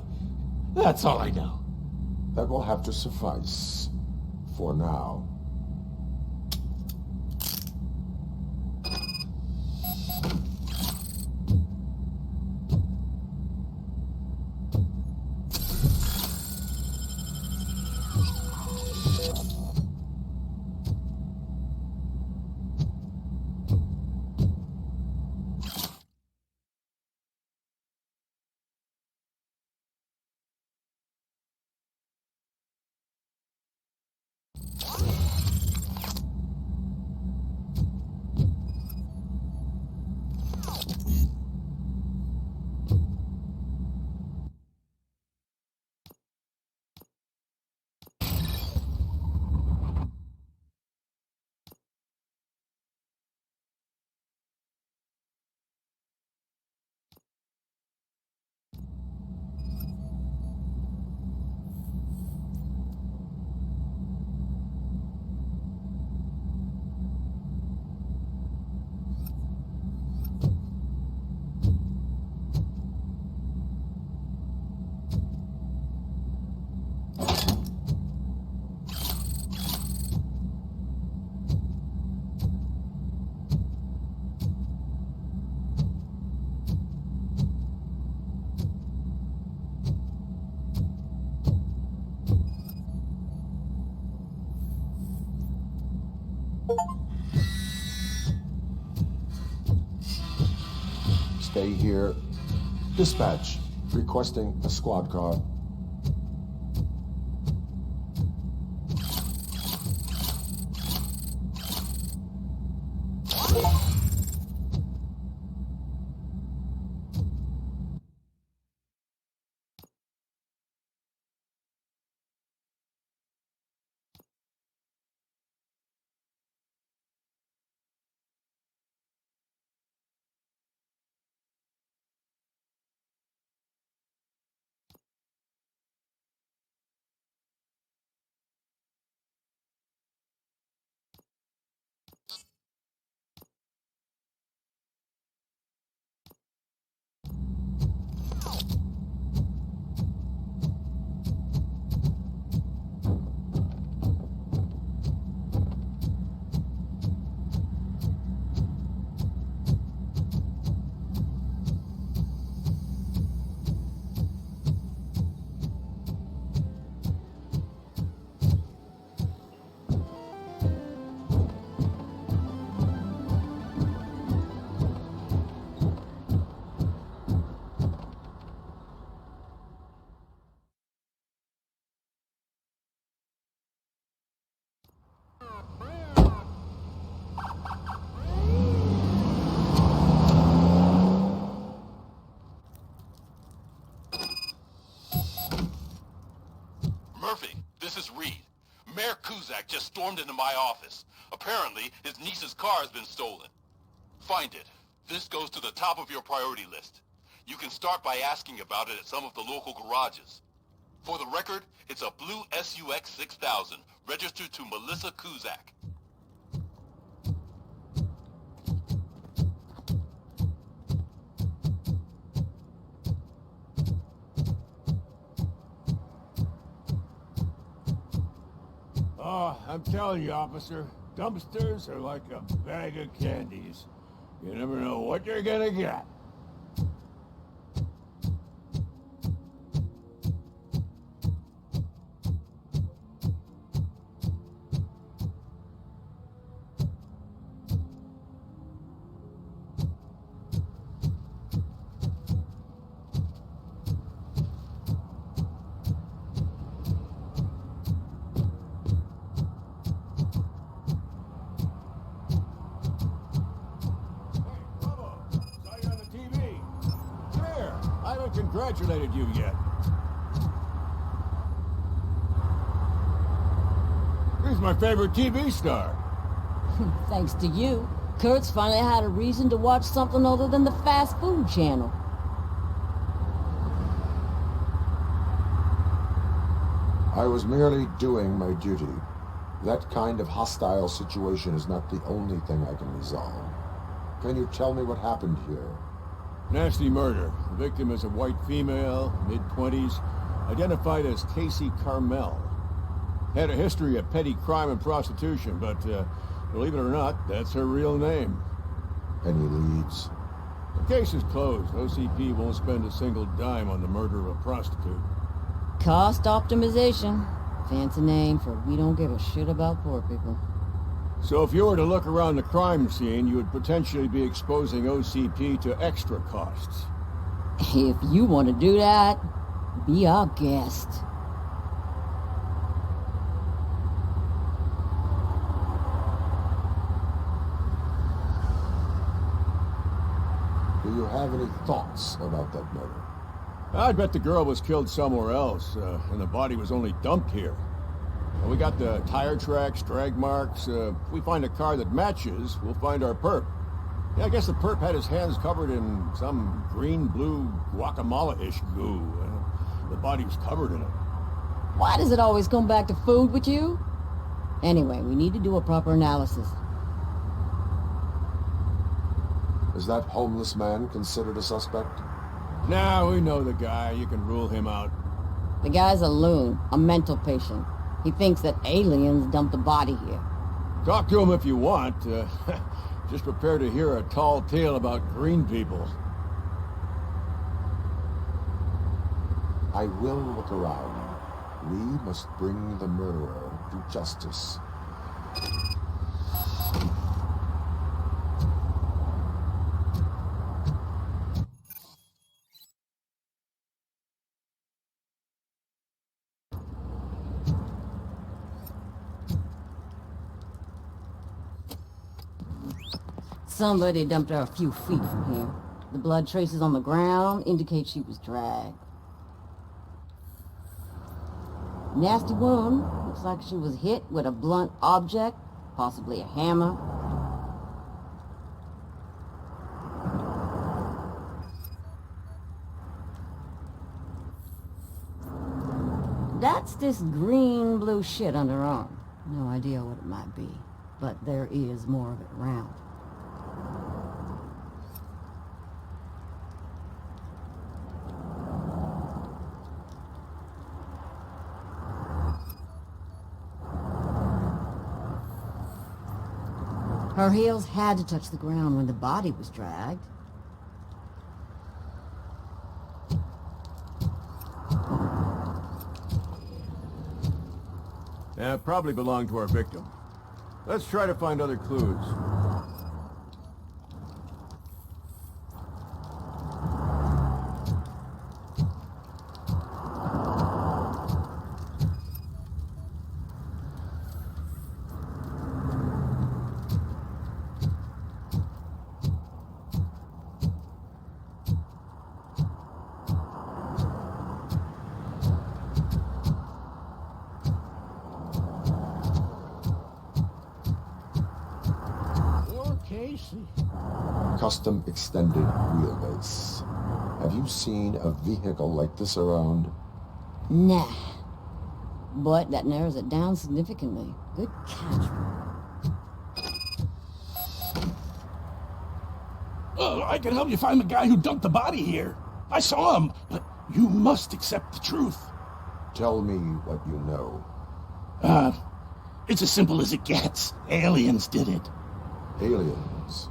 that's all I know. That will have to suffice. For now. Stay here. Dispatch. Requesting a squad car. Murphy, this is Reed. Mayor Kuzak just stormed into my office. Apparently, his niece's car has been stolen. Find it. This goes to the top of your priority list. You can start by asking about it at some of the local garages. For the record, it's a blue SUX 6000, registered to Melissa Kuzak. I'm telling you, officer, dumpsters are like a bag of candies. You never know what you're gonna get. Congratulated you yet. He's my favorite TV star. Thanks to you, Kurt's finally had a reason to watch something other than the fast food channel. I was merely doing my duty. That kind of hostile situation is not the only thing I can resolve. Can you tell me what happened here? Nasty murder. The victim is a white female, mid-20s, identified as Casey Carmel. Had a history of petty crime and prostitution, but believe it or not, that's her real name. Any leads? The case is closed. OCP won't spend a single dime on the murder of a prostitute. Cost optimization. Fancy name for we don't give a shit about poor people. So if you were to look around the crime scene, you would potentially be exposing OCP to extra costs. If you want to do that, be our guest. Do you have any thoughts about that murder? I'd bet the girl was killed somewhere else, and the body was only dumped here. We got the tire tracks, drag marks. If we find a car that matches, we'll find our perp. Yeah, I guess the perp had his hands covered in some green-blue guacamole-ish goo. The body was covered in it. Why does it always come back to food with you? Anyway, we need to do a proper analysis. Is that homeless man considered a suspect? Nah, we know the guy. You can rule him out. The guy's a loon, a mental patient. He thinks that aliens dumped the body here. Talk to him if you want. Just prepare to hear a tall tale about green people. I will look around. We must bring the murderer to justice. Somebody dumped her a few feet from here. The blood traces on the ground indicate she was dragged. Nasty wound. Looks like she was hit with a blunt object, possibly a hammer. That's this green-blue shit on her arm. No idea what it might be, but there is more of it around. Her heels had to touch the ground when the body was dragged. Yeah, probably belonged to our victim. Let's try to find other clues. Custom extended wheelbase. Have you seen a vehicle like this around? Nah. But that narrows it down significantly. Good catch. I can help you find the guy who dumped the body here. I saw him, but you must accept the truth. Tell me what you know. It's as simple as it gets. Aliens did it. Aliens?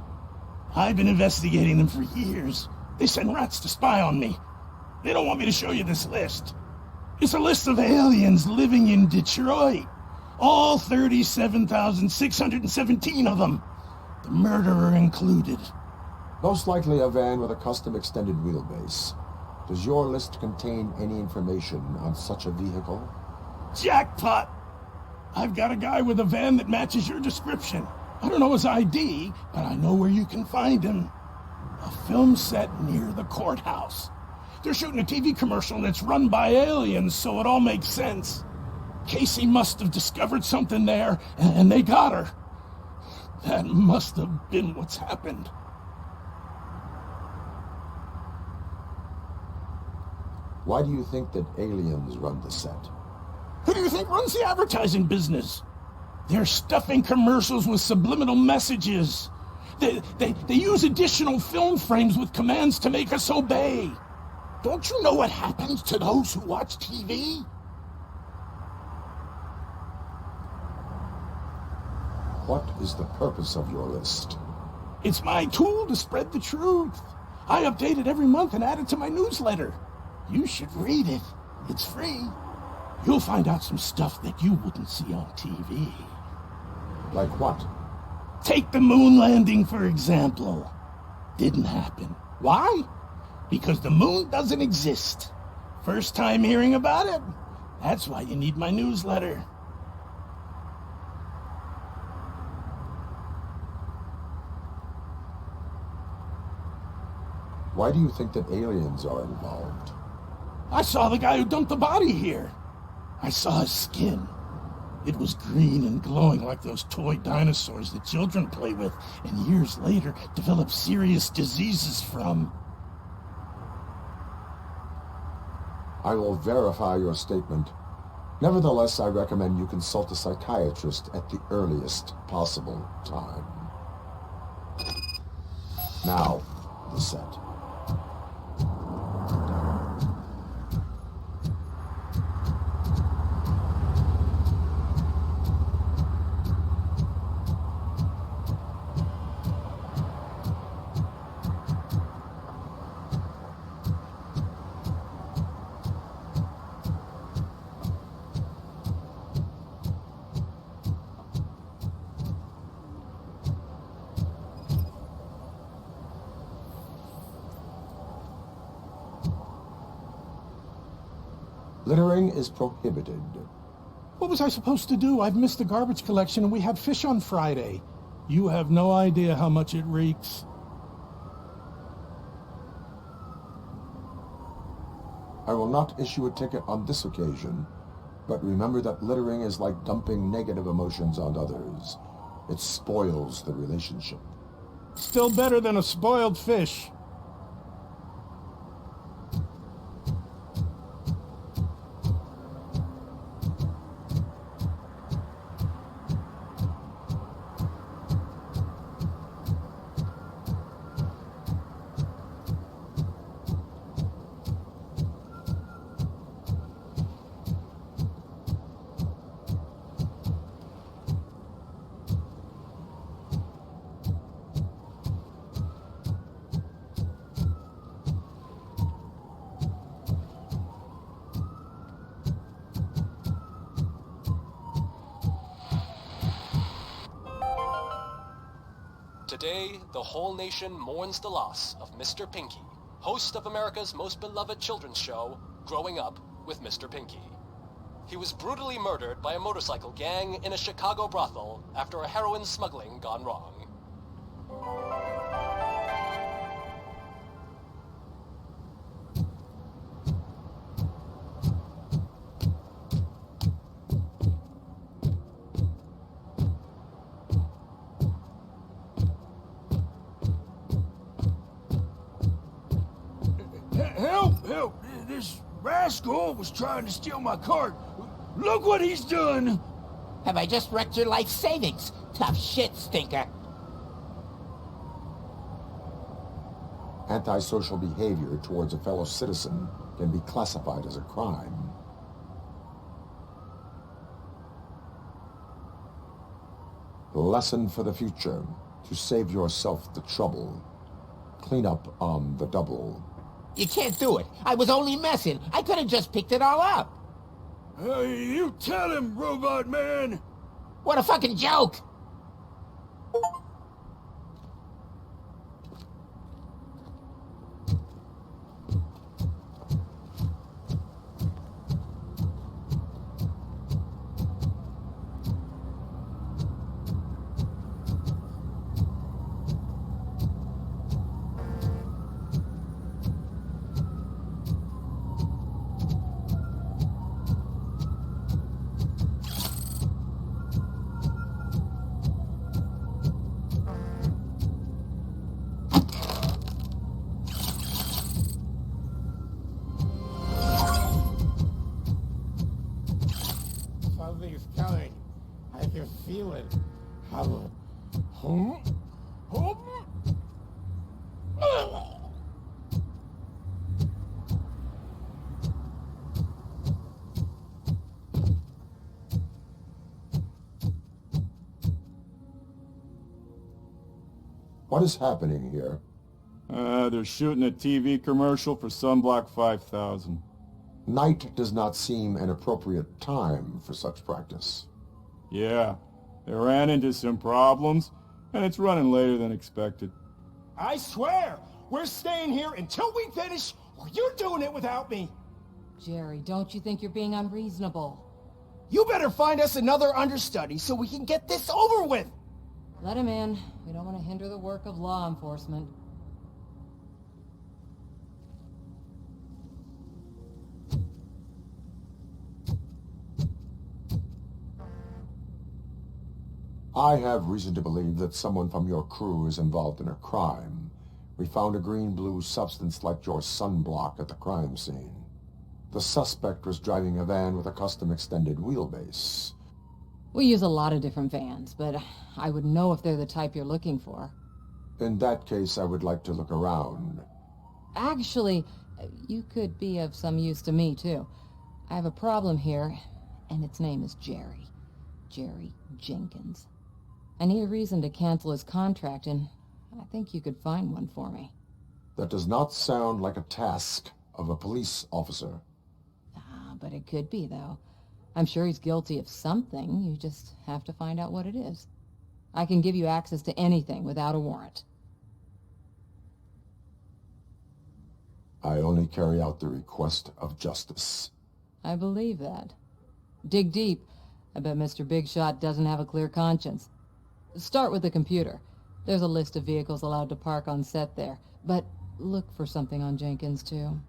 I've been investigating them for years. They send rats to spy on me. They don't want me to show you this list. It's a list of aliens living in Detroit. All 37,617 of them. The murderer included. Most likely a van with a custom extended wheelbase. Does your list contain any information on such a vehicle? Jackpot! I've got a guy with a van that matches your description. I don't know his ID, but I know where you can find him. A film set near the courthouse. They're shooting a TV commercial and it's run by aliens, so it all makes sense. Casey must have discovered something there, and they got her. That must have been what's happened. Why do you think that aliens run the set? Who do you think runs the advertising business? They're stuffing commercials with subliminal messages. They use additional film frames with commands to make us obey. Don't you know what happens to those who watch TV? What is the purpose of your list? It's my tool to spread the truth. I update it every month and add it to my newsletter. You should read it. It's free. You'll find out some stuff that you wouldn't see on TV. Like what? Take the moon landing, for example. Didn't happen. Why? Because the moon doesn't exist. First time hearing about it? That's why you need my newsletter. Why do you think that aliens are involved? I saw the guy who dumped the body here. I saw his skin. It was green and glowing like those toy dinosaurs that children play with and years later develop serious diseases from. I will verify your statement. Nevertheless, I recommend you consult a psychiatrist at the earliest possible time. Now, the set. Littering is prohibited. What was I supposed to do? I've missed the garbage collection and we had fish on Friday. You have no idea how much it reeks. I will not issue a ticket on this occasion, but remember that littering is like dumping negative emotions on others. It spoils the relationship. Still better than a spoiled fish. Today, the whole nation mourns the loss of Mr. Pinky, host of America's most beloved children's show, Growing Up with Mr. Pinky. He was brutally murdered by a motorcycle gang in a Chicago brothel after a heroin smuggling gone wrong. Help! This rascal was trying to steal my cart. Look what he's done! Have I just wrecked your life savings? Tough shit, stinker. Antisocial behavior towards a fellow citizen can be classified as a crime. Lesson for the future. To save yourself the trouble. Clean up on the double. You can't do it. I was only messing. I could have just picked it all up. You tell him, Robot Man! What a fucking joke! Something's coming. I can feel it. What is happening here? They're shooting a TV commercial for Sunblock 5000. Night does not seem an appropriate time for such practice. Yeah, they ran into some problems, and it's running later than expected. I swear, we're staying here until we finish, or you're doing it without me. Jerry, don't you think you're being unreasonable? You better find us another understudy so we can get this over with. Let him in. We don't want to hinder the work of law enforcement. I have reason to believe that someone from your crew is involved in a crime. We found a green-blue substance like your sunblock at the crime scene. The suspect was driving a van with a custom extended wheelbase. We use a lot of different vans, but I would know if they're the type you're looking for. In that case, I would like to look around. Actually, you could be of some use to me, too. I have a problem here, and its name is Jerry. Jerry Jenkins. I need a reason to cancel his contract, and I think you could find one for me. That does not sound like a task of a police officer. But it could be, though. I'm sure he's guilty of something. You just have to find out what it is. I can give you access to anything without a warrant. I only carry out the request of justice. I believe that. Dig deep. I bet Mr. Big Shot doesn't have a clear conscience. Start with the computer. There's a list of vehicles allowed to park on set there. But look for something on Jenkins, too.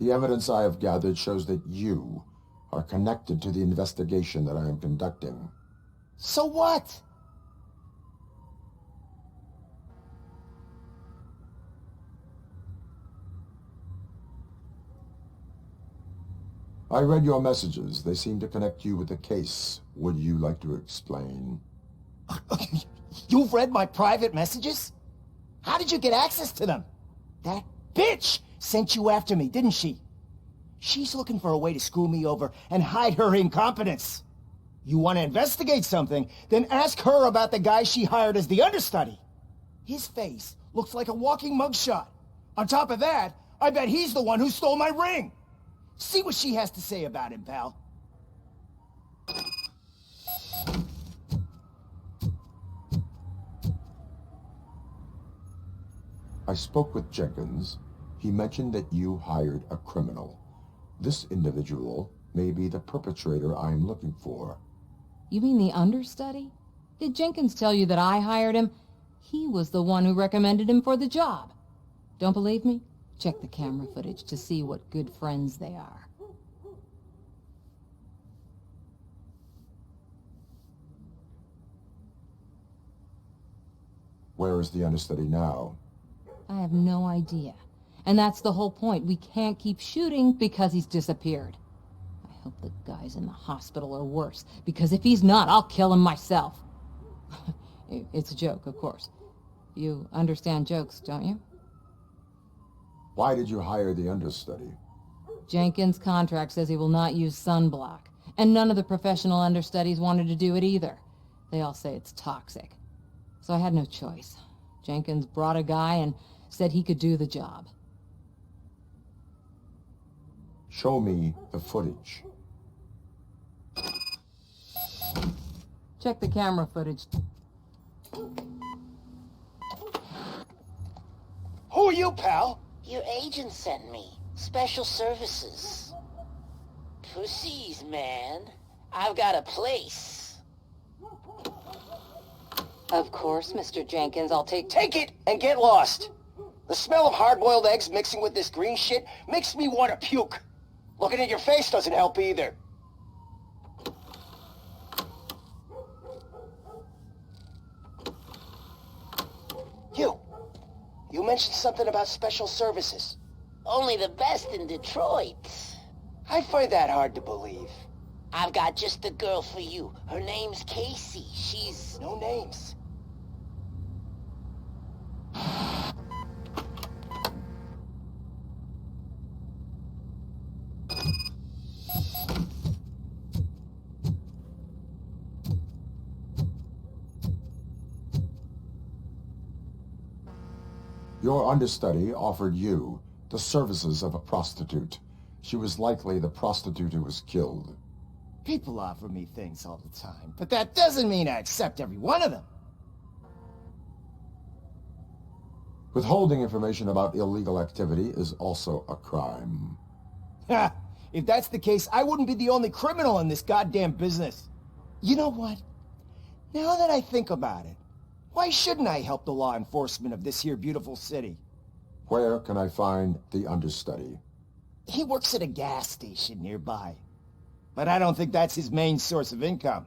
The evidence I have gathered shows that you are connected to the investigation that I am conducting. So what? I read your messages. They seem to connect you with the case. Would you like to explain? You've read my private messages? How did you get access to them? That bitch sent you after me, didn't she? She's looking for a way to screw me over and hide her incompetence. You want to investigate something, then ask her about the guy she hired as the understudy. His face looks like a walking mugshot. On top of that, I bet he's the one who stole my ring. See what she has to say about him, pal. I spoke with Jenkins. He mentioned that you hired a criminal. This individual may be the perpetrator I am looking for. You mean the understudy? Did Jenkins tell you that I hired him? He was the one who recommended him for the job. Don't believe me? Check the camera footage to see what good friends they are. Where is the understudy now? I have no idea. And that's the whole point. We can't keep shooting because he's disappeared. I hope the guy's in the hospital or worse, because if he's not, I'll kill him myself. It's a joke, of course. You understand jokes, don't you? Why did you hire the understudy? Jenkins' contract says he will not use sunblock, and none of the professional understudies wanted to do it either. They all say it's toxic. So I had no choice. Jenkins brought a guy and said he could do the job. Show me the footage. Check the camera footage. Who are you, pal? Your agent sent me. Special services. Pussies, man. I've got a place. Of course, Mr. Jenkins, I'll take... Take it and get lost. The smell of hard-boiled eggs mixing with this green shit makes me want to puke. Looking at your face doesn't help either. You mentioned something about special services. Only the best in Detroit. I find that hard to believe. I've got just the girl for you. Her name's Casey. She's... No names. Your understudy offered you the services of a prostitute. She was likely the prostitute who was killed. People offer me things all the time, but that doesn't mean I accept every one of them. Withholding information about illegal activity is also a crime. Ha! If that's the case, I wouldn't be the only criminal in this goddamn business. You know what? Now that I think about it, why shouldn't I help the law enforcement of this here beautiful city? Where can I find the understudy? He works at a gas station nearby. But I don't think that's his main source of income.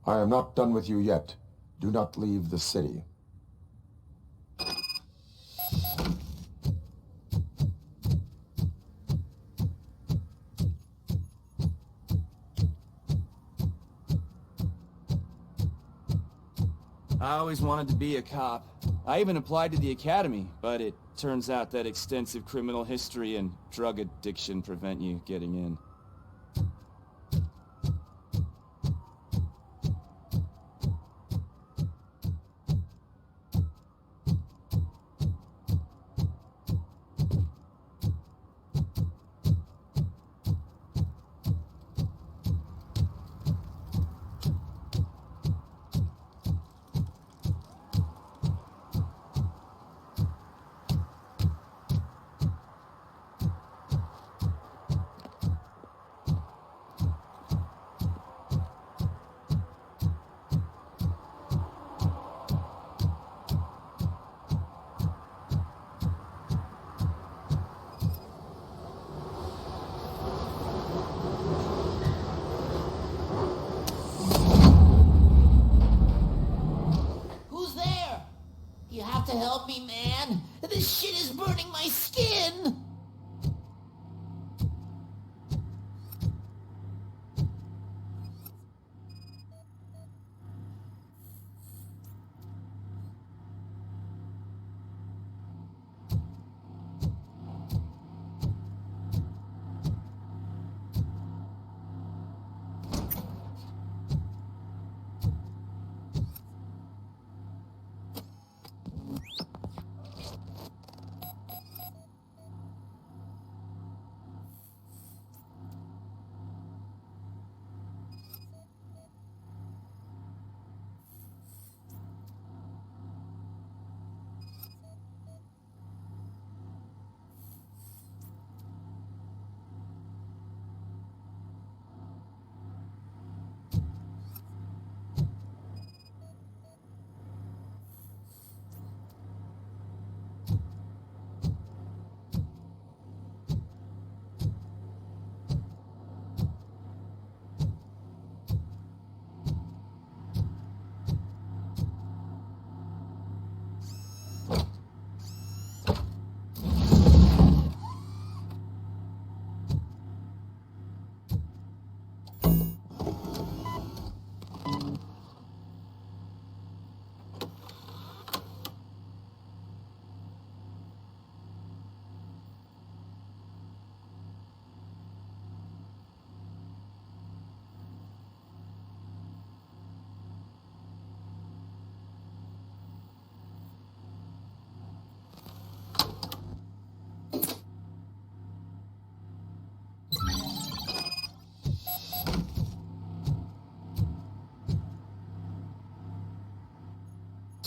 I am not done with you yet. Do not leave the city. I always wanted to be a cop. I even applied to the academy, but it turns out that extensive criminal history and drug addiction prevent you getting in. To help me, man. This shit is burning my skin.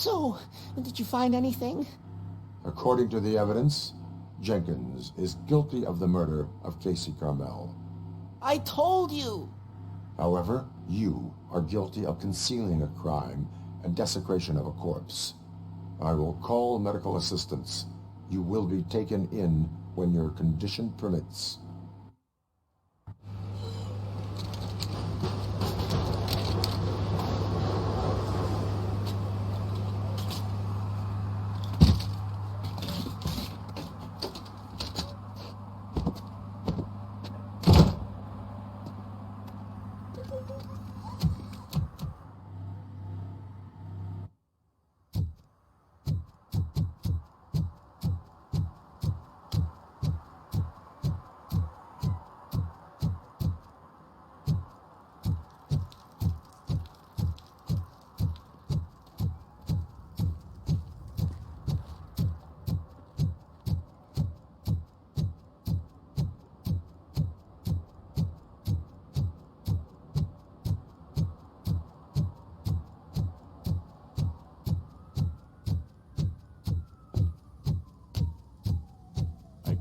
So, did you find anything? According to the evidence, Jenkins is guilty of the murder of Casey Carmel. I told you! However, you are guilty of concealing a crime and desecration of a corpse. I will call medical assistance. You will be taken in when your condition permits.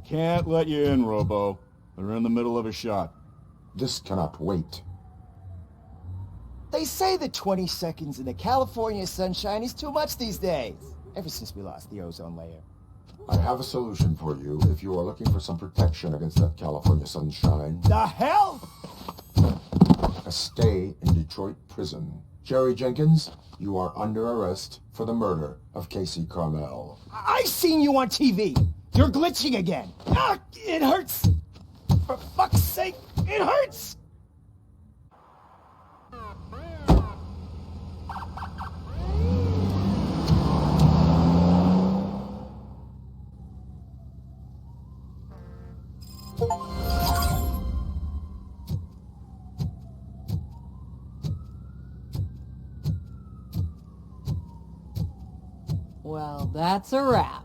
Can't let you in, Robo. They're in the middle of a shot. This cannot wait. They say that 20 seconds in the California sunshine is too much these days. Ever since we lost the ozone layer. I have a solution for you if you are looking for some protection against that California sunshine. The hell? A stay in Detroit prison. Jerry Jenkins, you are under arrest for the murder of Casey Carmel. I seen you on TV. You're glitching again. Ah, it hurts. For fuck's sake, it hurts. Well, that's a wrap.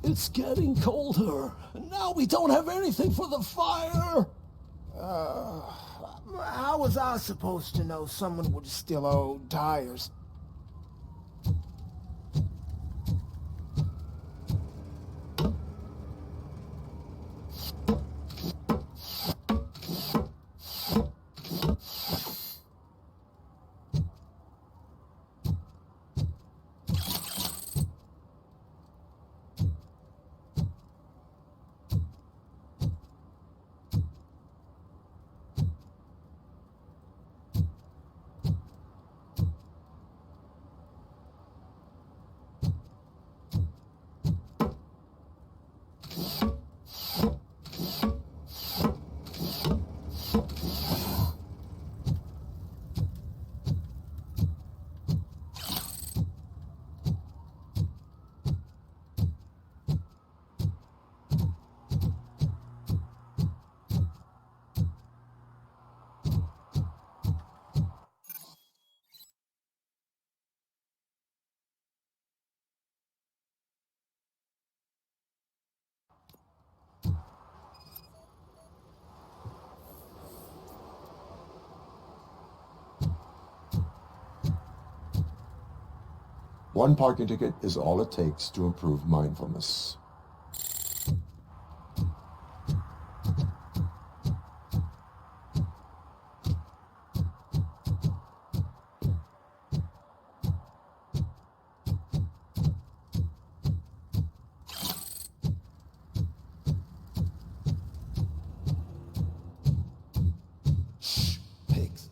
It's getting colder, and now we don't have anything for the fire. How was I supposed to know someone would steal old tires? One parking ticket is all it takes to improve mindfulness. Shh, pigs.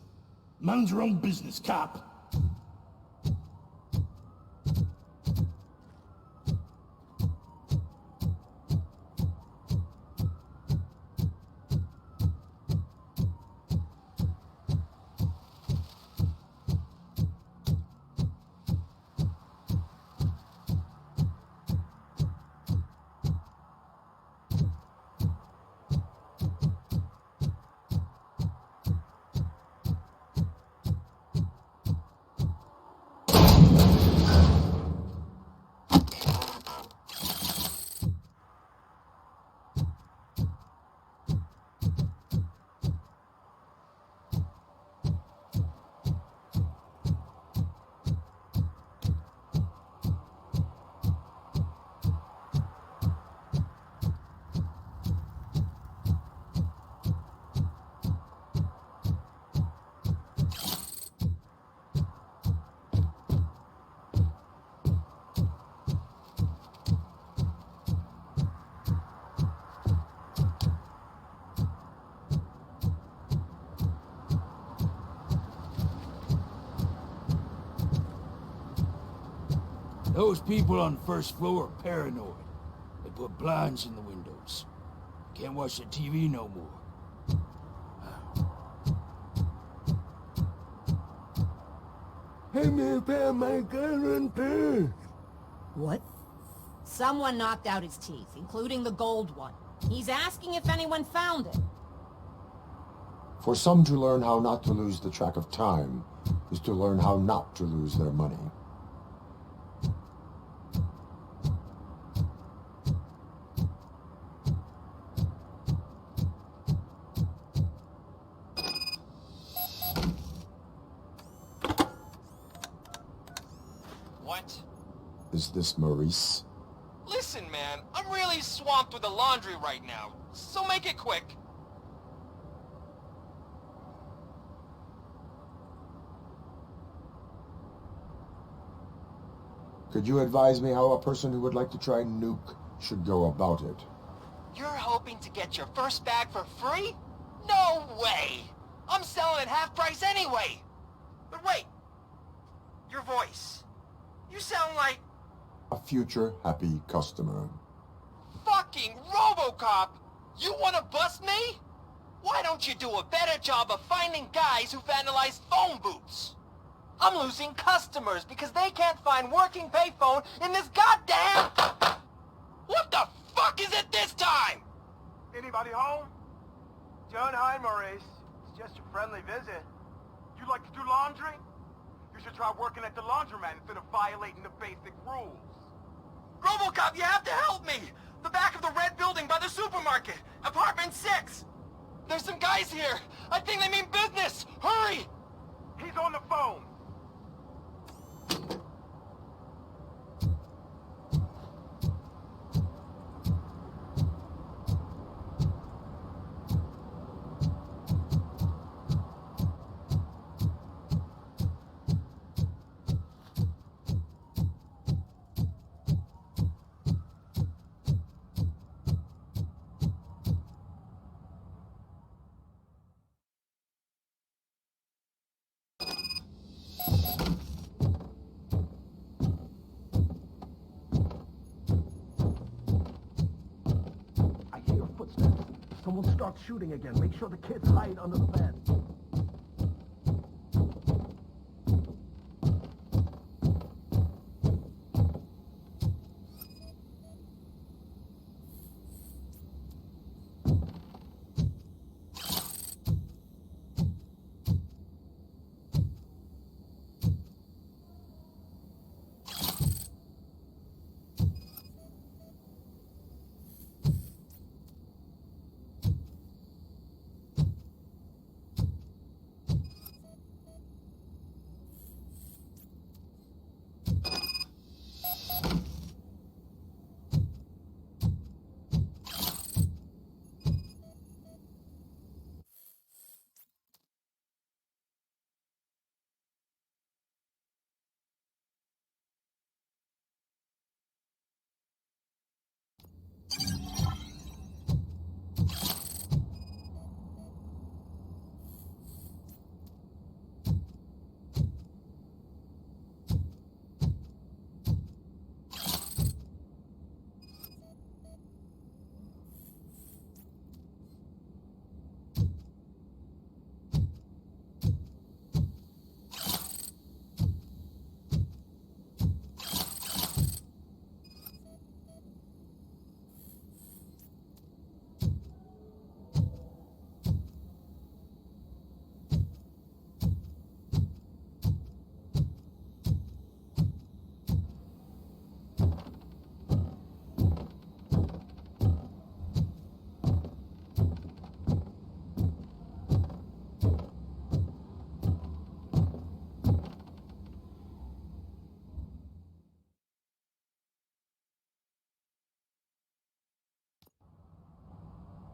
Mind your own business, cop. Those people on the first floor are paranoid. They put blinds in the windows. Can't watch the TV no more. Hey man, found my gun on purse. What? Someone knocked out his teeth, including the gold one. He's asking if anyone found it. For some to learn how not to lose the track of time is to learn how not to lose their money. What? Is this Maurice? Listen, man, I'm really swamped with the laundry right now, so make it quick. Could you advise me how a person who would like to try Nuke should go about it? You're hoping to get your first bag for free? No way! I'm selling at half price anyway! But wait! Your voice. You sound like... A future happy customer. fucking Robocop! You wanna bust me? Why don't you do a better job of finding guys who vandalize phone booths? I'm losing customers because they can't find working payphone in this goddamn... What the fuck is it this time? Anybody home? John, hi, Maurice. It's just a friendly visit. You like to do laundry? You should try working at the laundromat instead of violating the basic rules. Robocop, you have to help me! The back of the red building by the supermarket. Apartment 6. There's some guys here. I think they mean business. Hurry! He's on the phone. Someone starts shooting again. Make sure the kids hide under the bed.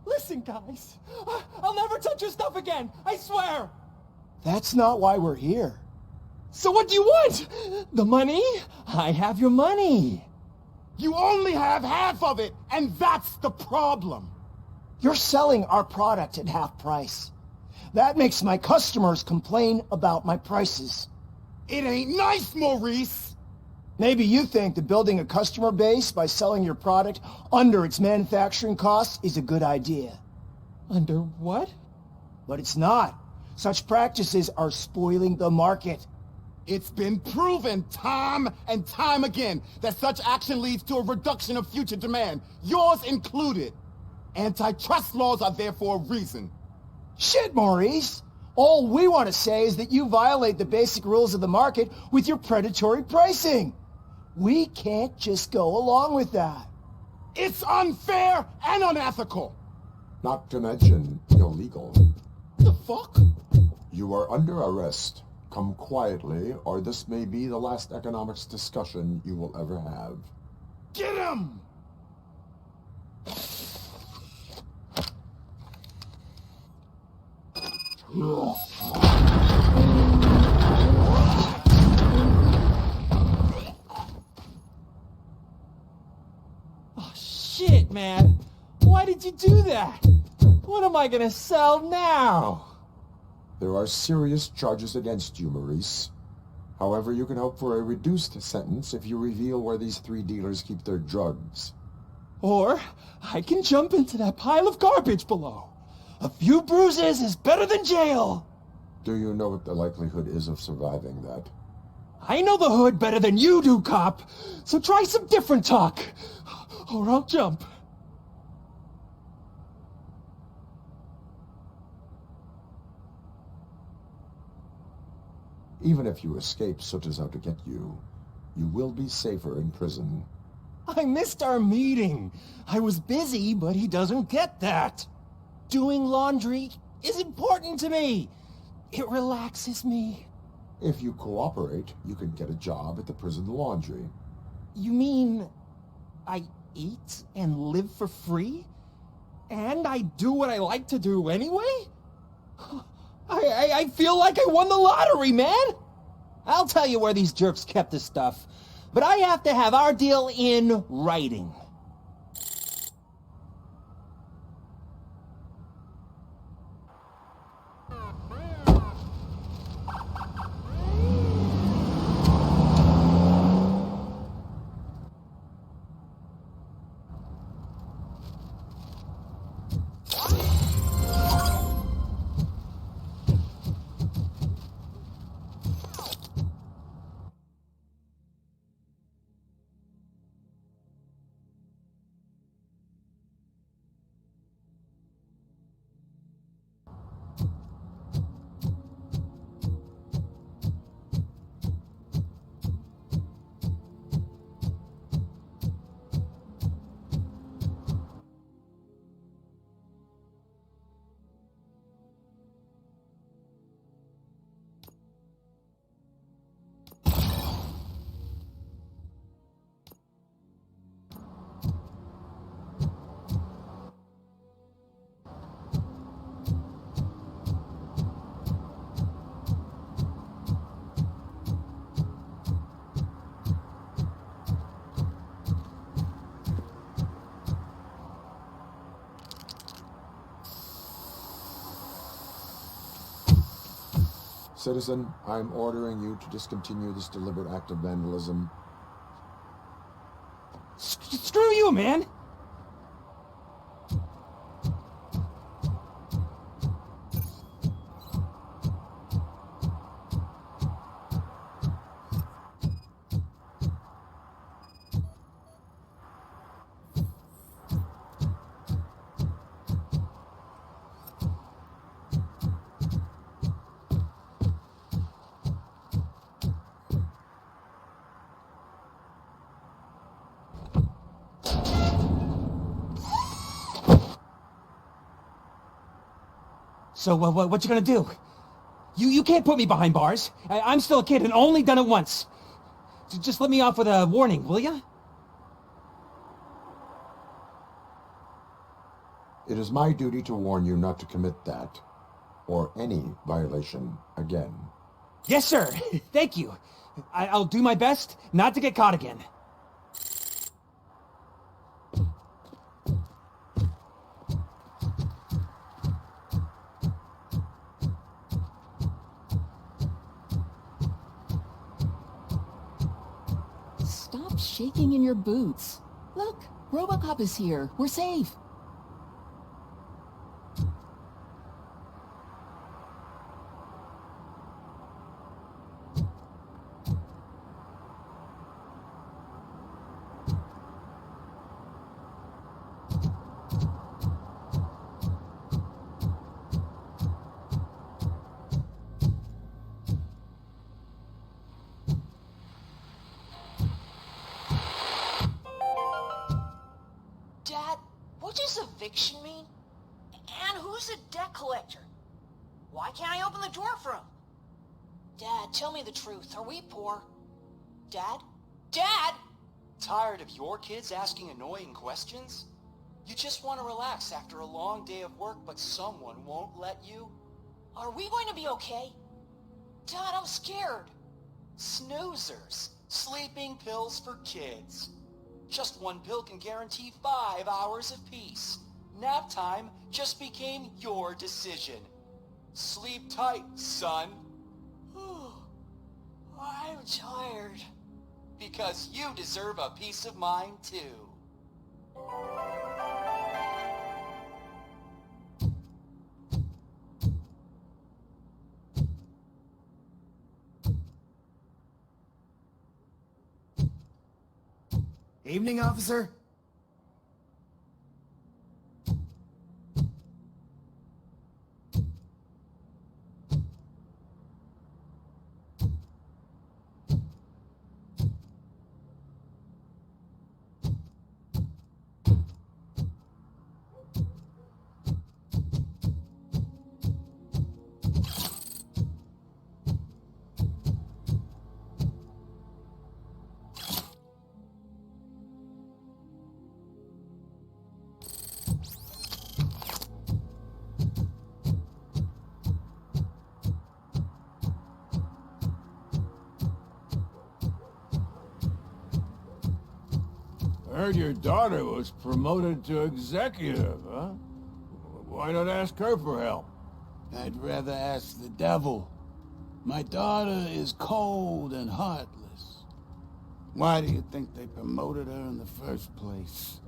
Listen, guys. I'll never touch your stuff again. I swear. That's not why we're here. So what do you want? The money? I have your money. You only have half of it, and that's the problem. You're selling our product at half price. That makes my customers complain about my prices. It ain't nice, Maurice! Maybe you think that building a customer base by selling your product under its manufacturing costs is a good idea. Under what? But it's not. Such practices are spoiling the market. It's been proven time and time again that such action leads to a reduction of future demand, yours included. Antitrust laws are there for a reason. Shit, Maurice! All we want to say is that you violate the basic rules of the market with your predatory pricing. We can't just go along with that. It's unfair and unethical. Not to mention illegal. The fuck? You are under arrest. Come quietly, or this may be the last economics discussion you will ever have. Get him! Oh, shit, man. Why did you do that? What am I gonna sell now? There are serious charges against you, Maurice. However, you can hope for a reduced sentence if you reveal where these 3 dealers keep their drugs. Or I can jump into that pile of garbage below. A few bruises is better than jail. Do you know what the likelihood is of surviving that? I know the hood better than you do, cop. So try some different talk. Or I'll jump. Even if you escape Soot is out to get you, you will be safer in prison. I missed our meeting. I was busy, but he doesn't get that. Doing laundry is important to me. It relaxes me. If you cooperate, you can get a job at the prison laundry. You mean I eat and live for free? And I do what I like to do anyway? I feel like I won the lottery, man! I'll tell you where these jerks kept the stuff, but I have to have our deal in writing. Citizen, I'm ordering you to discontinue this deliberate act of vandalism. Screw you, man! So, what you gonna do? You can't put me behind bars. I'm still a kid and only done it once. Just let me off with a warning, will ya? It is my duty to warn you not to commit that, or any violation, again. Yes, sir. Thank you. I'll do my best not to get caught again. shaking in your boots? Look, Robocop is here. We're safe. Dad, what does eviction mean? And who's a debt collector? Why can't I open the door for him? Dad, tell me the truth. Are we poor? Dad? Dad! Tired of your kids asking annoying questions? You just want to relax after a long day of work, but someone won't let you? Are we going to be okay? Dad, I'm scared. Snoozers. Sleeping pills for kids. Just one pill can guarantee 5 hours of peace. Nap time just became your decision. Sleep tight, son. I'm tired. Because you deserve a peace of mind, too. Evening, officer. I heard your daughter was promoted to executive, huh? Why not ask her for help? I'd rather ask the devil. My daughter is cold and heartless. Why do you think they promoted her in the first place?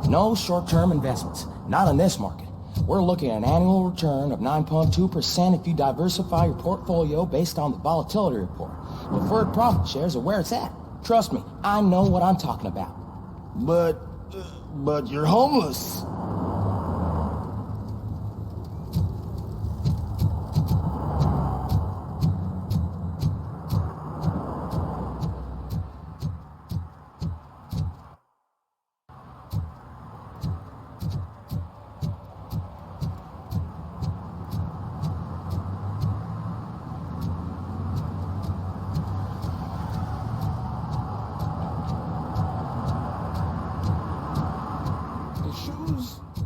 No short-term investments. Not in this market. We're looking at an annual return of 9.2% if you diversify your portfolio based on the volatility report. Deferred profit shares are where it's at. Trust me, I know what I'm talking about. But you're homeless.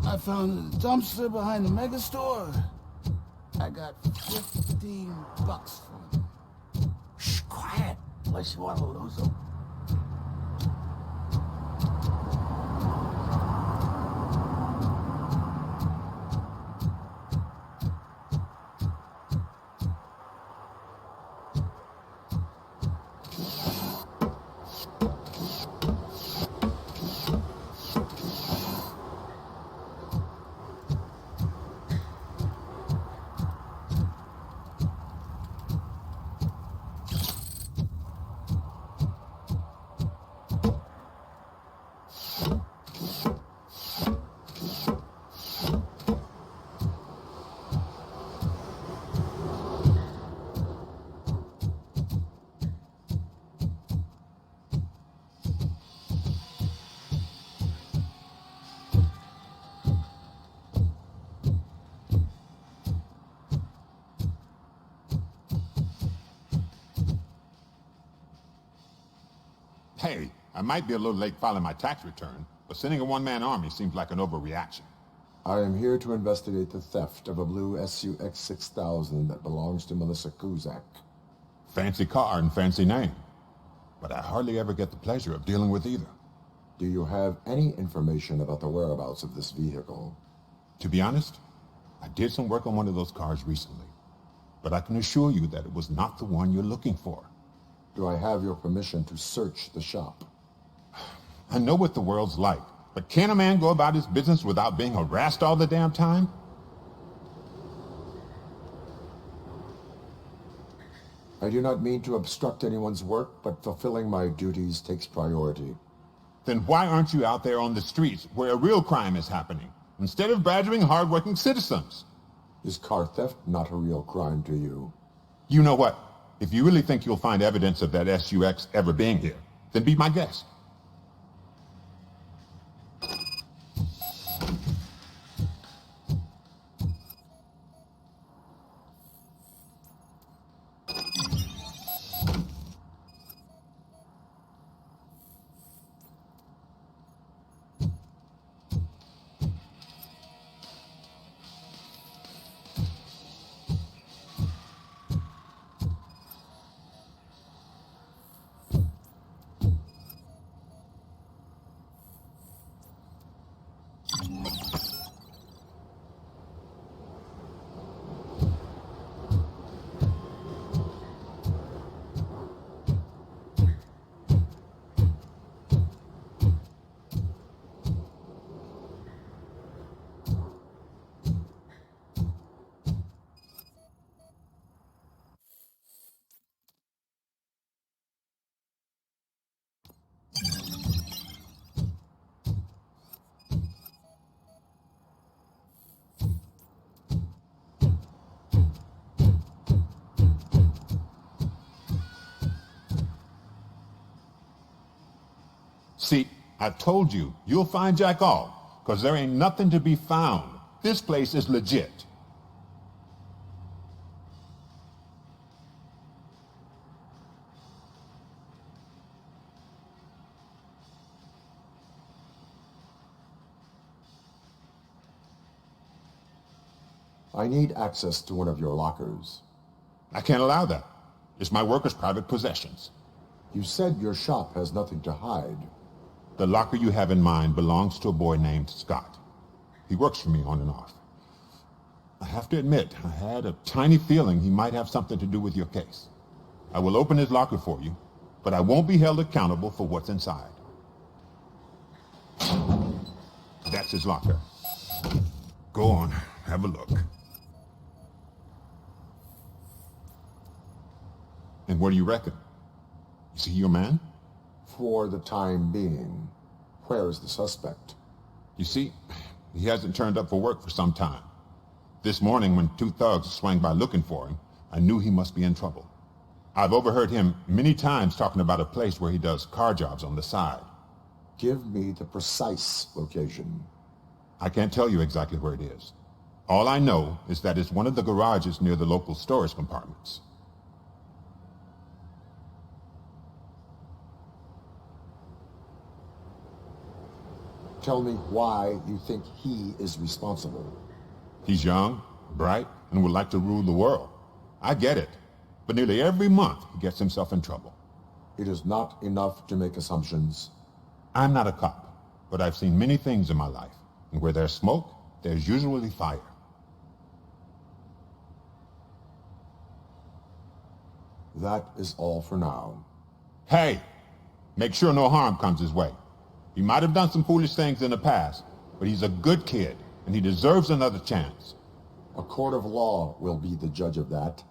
I found the dumpster behind the mega store. I got $15 for them. Shh, quiet, unless you want to lose them. Hey, I might be a little late filing my tax return, but sending a one-man army seems like an overreaction. I am here to investigate the theft of a blue SUX 6000 that belongs to Melissa Kuzak. Fancy car and fancy name, but I hardly ever get the pleasure of dealing with either. Do you have any information about the whereabouts of this vehicle? To be honest, I did some work on one of those cars recently, but I can assure you that it was not the one you're looking for. Do I have your permission to search the shop? I know what the world's like, but can a man go about his business without being harassed all the damn time? I do not mean to obstruct anyone's work, but fulfilling my duties takes priority. Then why aren't you out there on the streets where a real crime is happening, instead of badgering hardworking citizens? Is car theft not a real crime to you? You know what? If you really think you'll find evidence of that SUX ever being here, then be my guest. See, I told you, you'll find Jack all, because there ain't nothing to be found. This place is legit. I need access to one of your lockers. I can't allow that. It's my workers' private possessions. You said your shop has nothing to hide. The locker you have in mind belongs to a boy named Scott. He works for me on and off. I have to admit, I had a tiny feeling he might have something to do with your case. I will open his locker for you, but I won't be held accountable for what's inside. That's his locker. Go on, have a look. And what do you reckon? Is he your man? For the time being. Where is the suspect? You see, he hasn't turned up for work for some time. This morning, when two thugs swang by looking for him, I knew he must be in trouble. I've overheard him many times talking about a place where he does car jobs on the side. Give me the precise location. I can't tell you exactly where it is. All I know is that it's one of the garages near the local storage compartments. Tell me why you think he is responsible. He's young, bright, and would like to rule the world. I get it. But nearly every month, he gets himself in trouble. It is not enough to make assumptions. I'm not a cop, but I've seen many things in my life. And where there's smoke, there's usually fire. That is all for now. Hey, make sure no harm comes his way. He might have done some foolish things in the past, but he's a good kid, and he deserves another chance. A court of law will be the judge of that.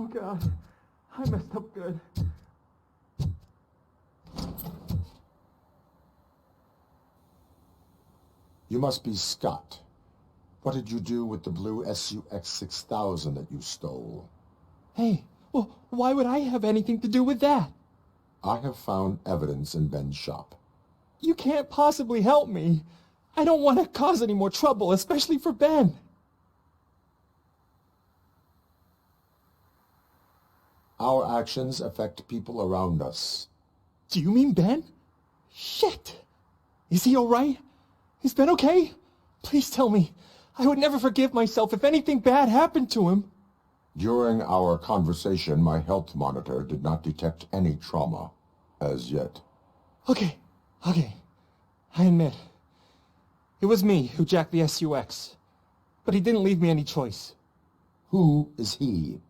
Oh God, I messed up good. You must be Scott. What did you do with the blue SUX 6000 that you stole? Hey, well, why would I have anything to do with that? I have found evidence in Ben's shop. You can't possibly help me. I don't want to cause any more trouble, especially for Ben. Our actions affect people around us. Do you mean Ben? Shit! Is he alright? Is Ben okay? Please tell me. I would never forgive myself if anything bad happened to him. During our conversation, my health monitor did not detect any trauma, as yet. Okay. I admit. It was me who jacked the SUX. But he didn't leave me any choice. Who is he?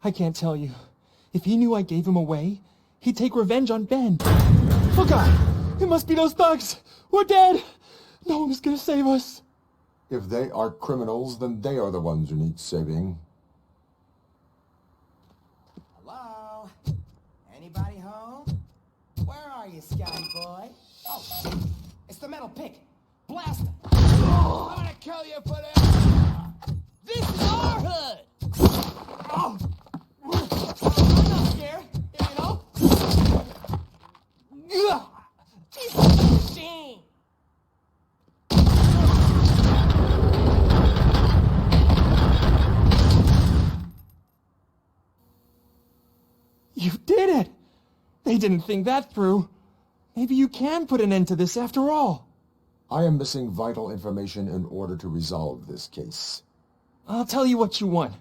I can't tell you. If he knew I gave him away, he'd take revenge on Ben. Oh God! It must be those thugs! We're dead! No one is gonna save us. If they are criminals, then they are the ones who need saving. Hello? Anybody home? Where are you, Scotty boy? Oh, it's the metal pig. Blast him! I'm gonna kill you for this! This is our hood! Oh! I'm not scared, you know? This is a machine! You did it! They didn't think that through. Maybe you can put an end to this after all. I am missing vital information in order to resolve this case. I'll tell you what you want.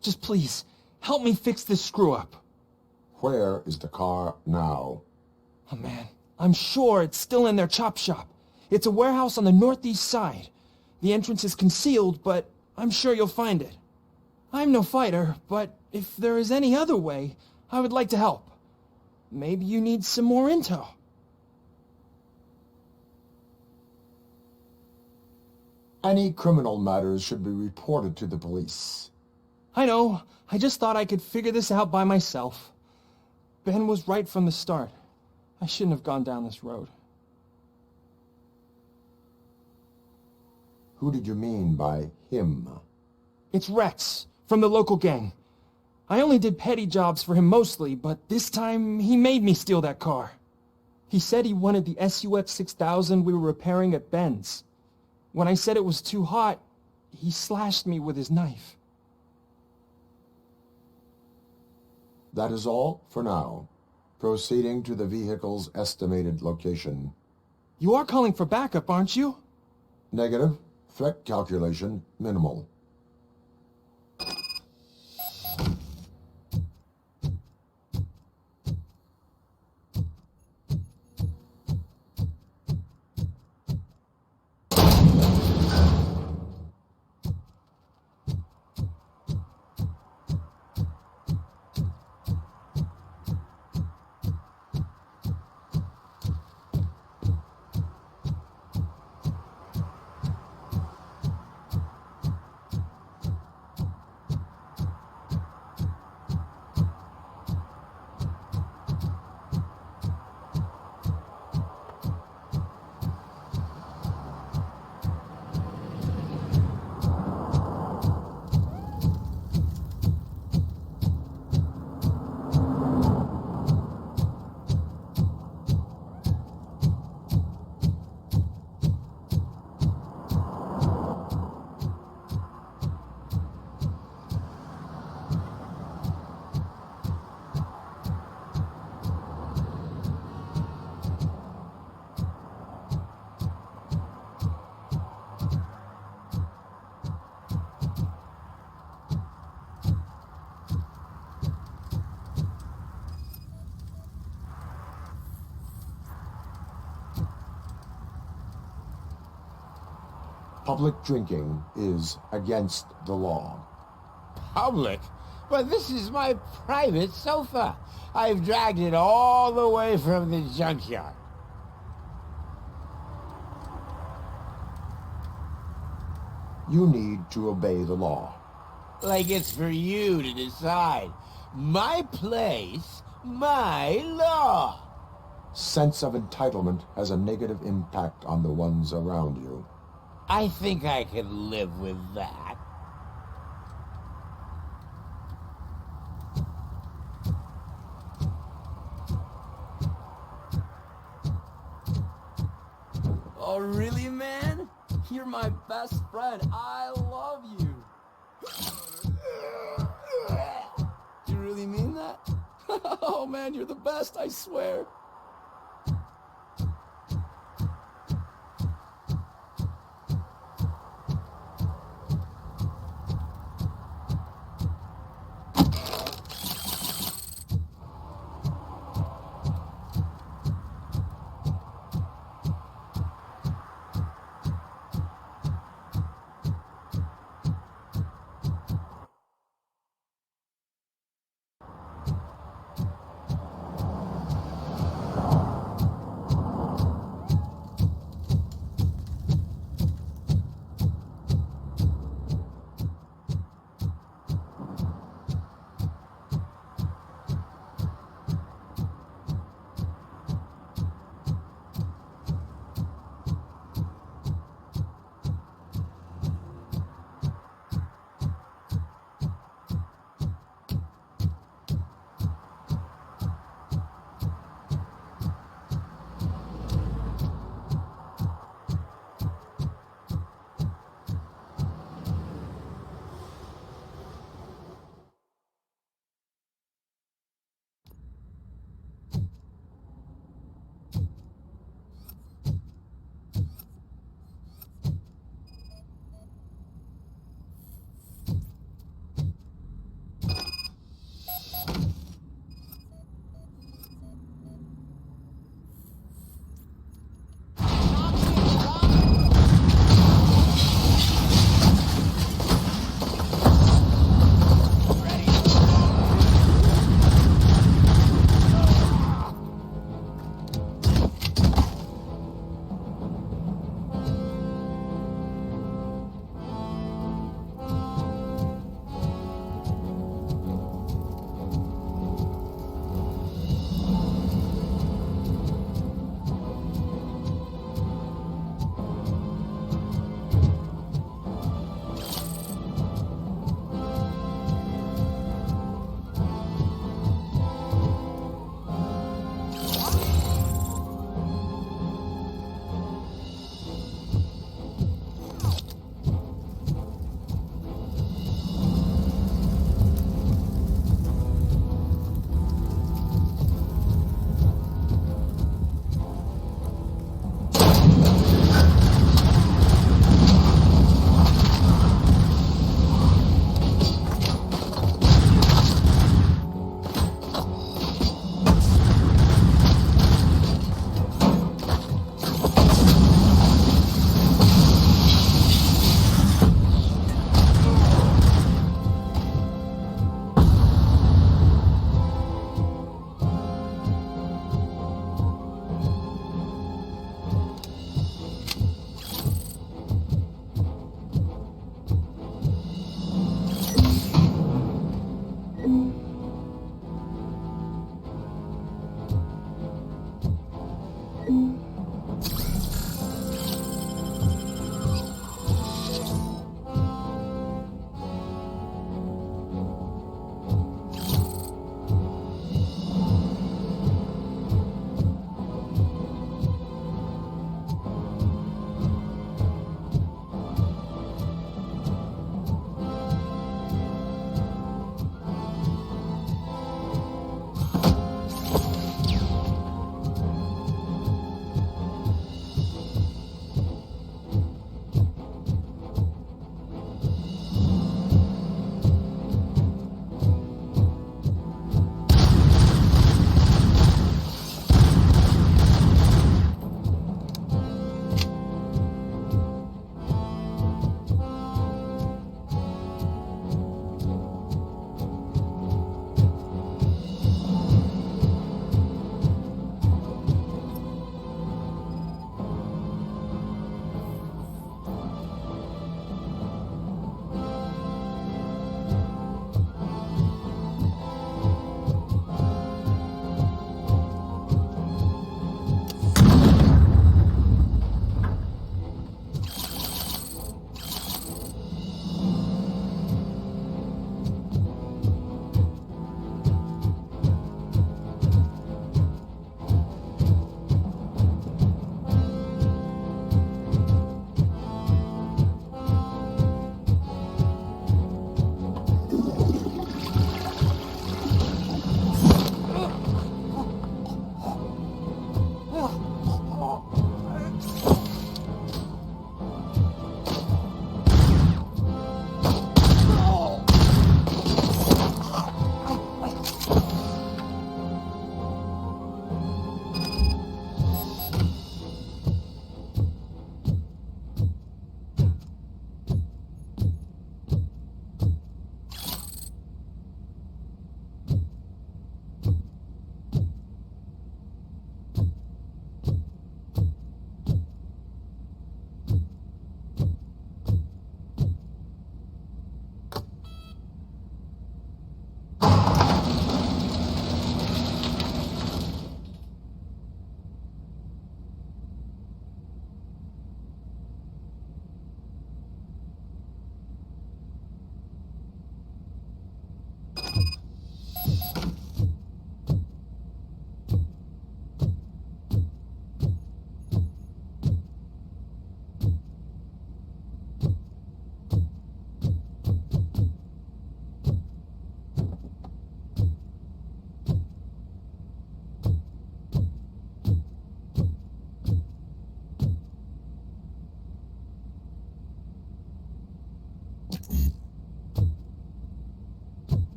Just please, help me fix this screw-up. Where is the car now? Oh man, I'm sure it's still in their chop shop. It's a warehouse on the northeast side. The entrance is concealed, but I'm sure you'll find it. I'm no fighter, but if there is any other way, I would like to help. Maybe you need some more intel. Any criminal matters should be reported to the police. I know. I just thought I could figure this out by myself. Ben was right from the start. I shouldn't have gone down this road. Who did you mean by him? It's Rex, from the local gang. I only did petty jobs for him mostly, but this time he made me steal that car. He said he wanted the SUX 6000 we were repairing at Ben's. When I said it was too hot, he slashed me with his knife. That is all for now. Proceeding to the vehicle's estimated location. You are calling for backup, aren't you? Negative. Threat calculation minimal. Public drinking is against the law. Public? But this is my private sofa. I've dragged it all the way from the junkyard. You need to obey the law. Like it's for you to decide. My place, my law. Sense of entitlement has a negative impact on the ones around you. I think I can live with that. Oh, really, man? You're my best friend. I love you. You really mean that? Oh, man, you're the best, I swear.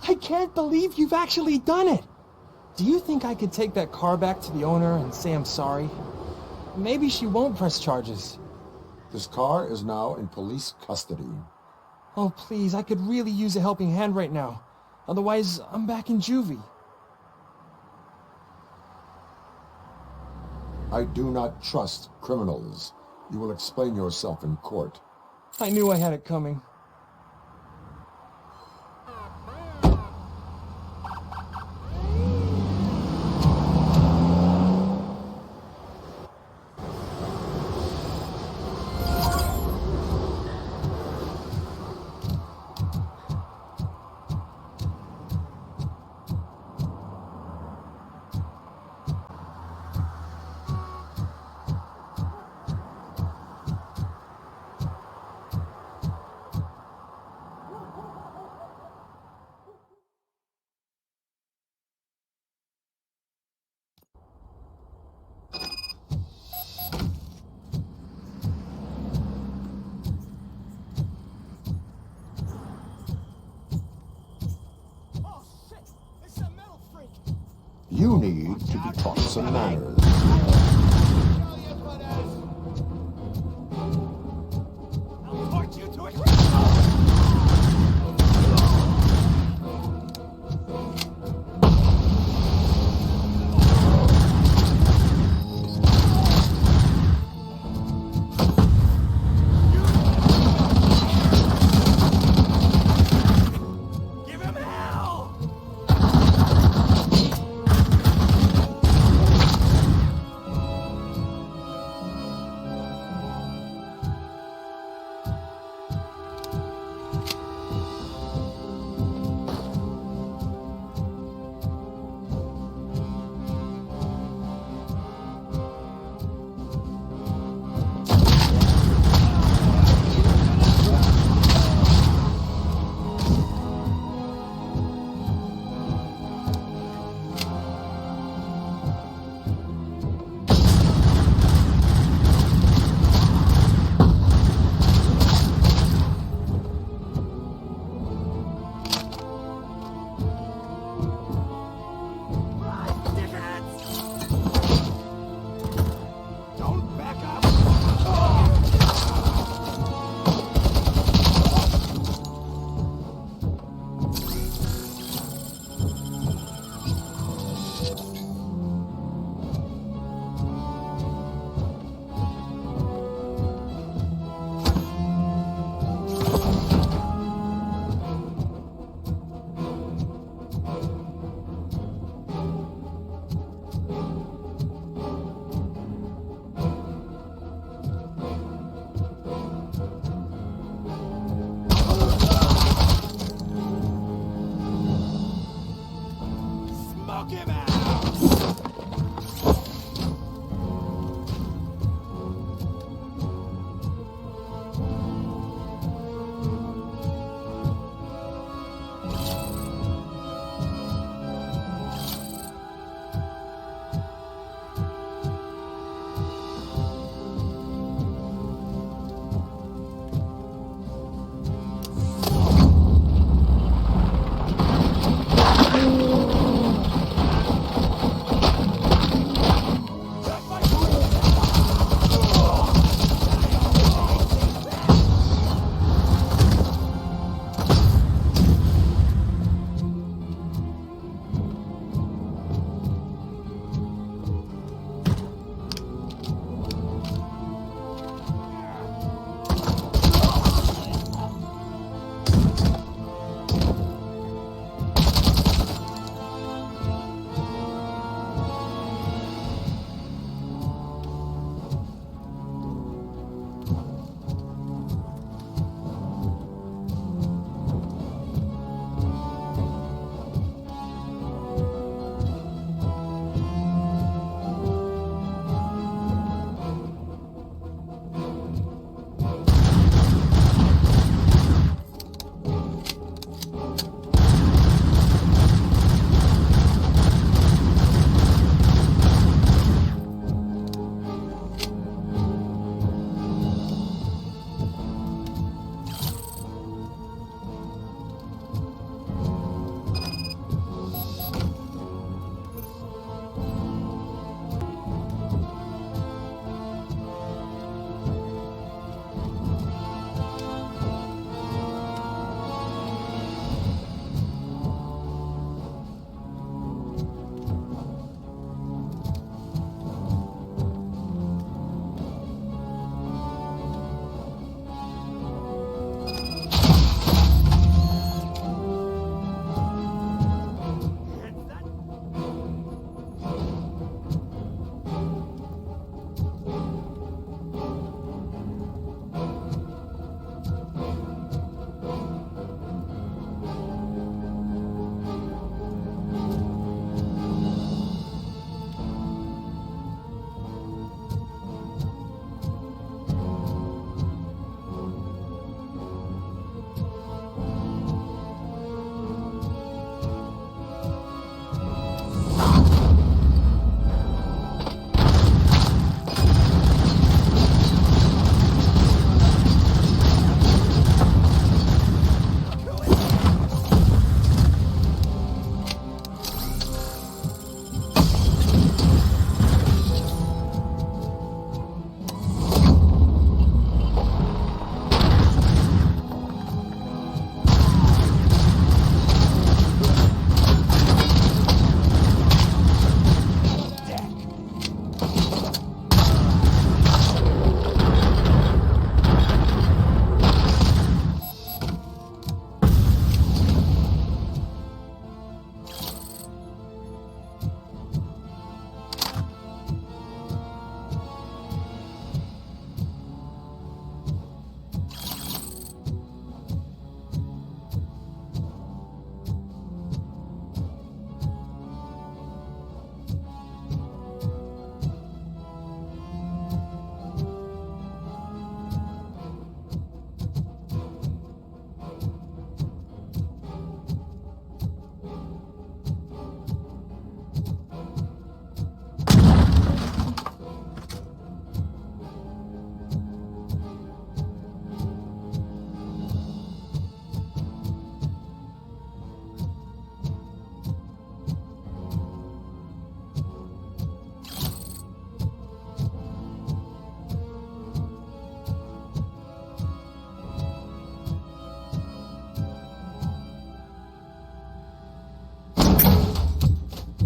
I can't believe you've actually done it! Do you think I could take that car back to the owner and say I'm sorry? Maybe she won't press charges. This car is now in police custody. Oh, please, I could really use a helping hand right now. Otherwise, I'm back in juvie. I do not trust criminals. You will explain yourself in court. I knew I had it coming. You need to be taught some manners.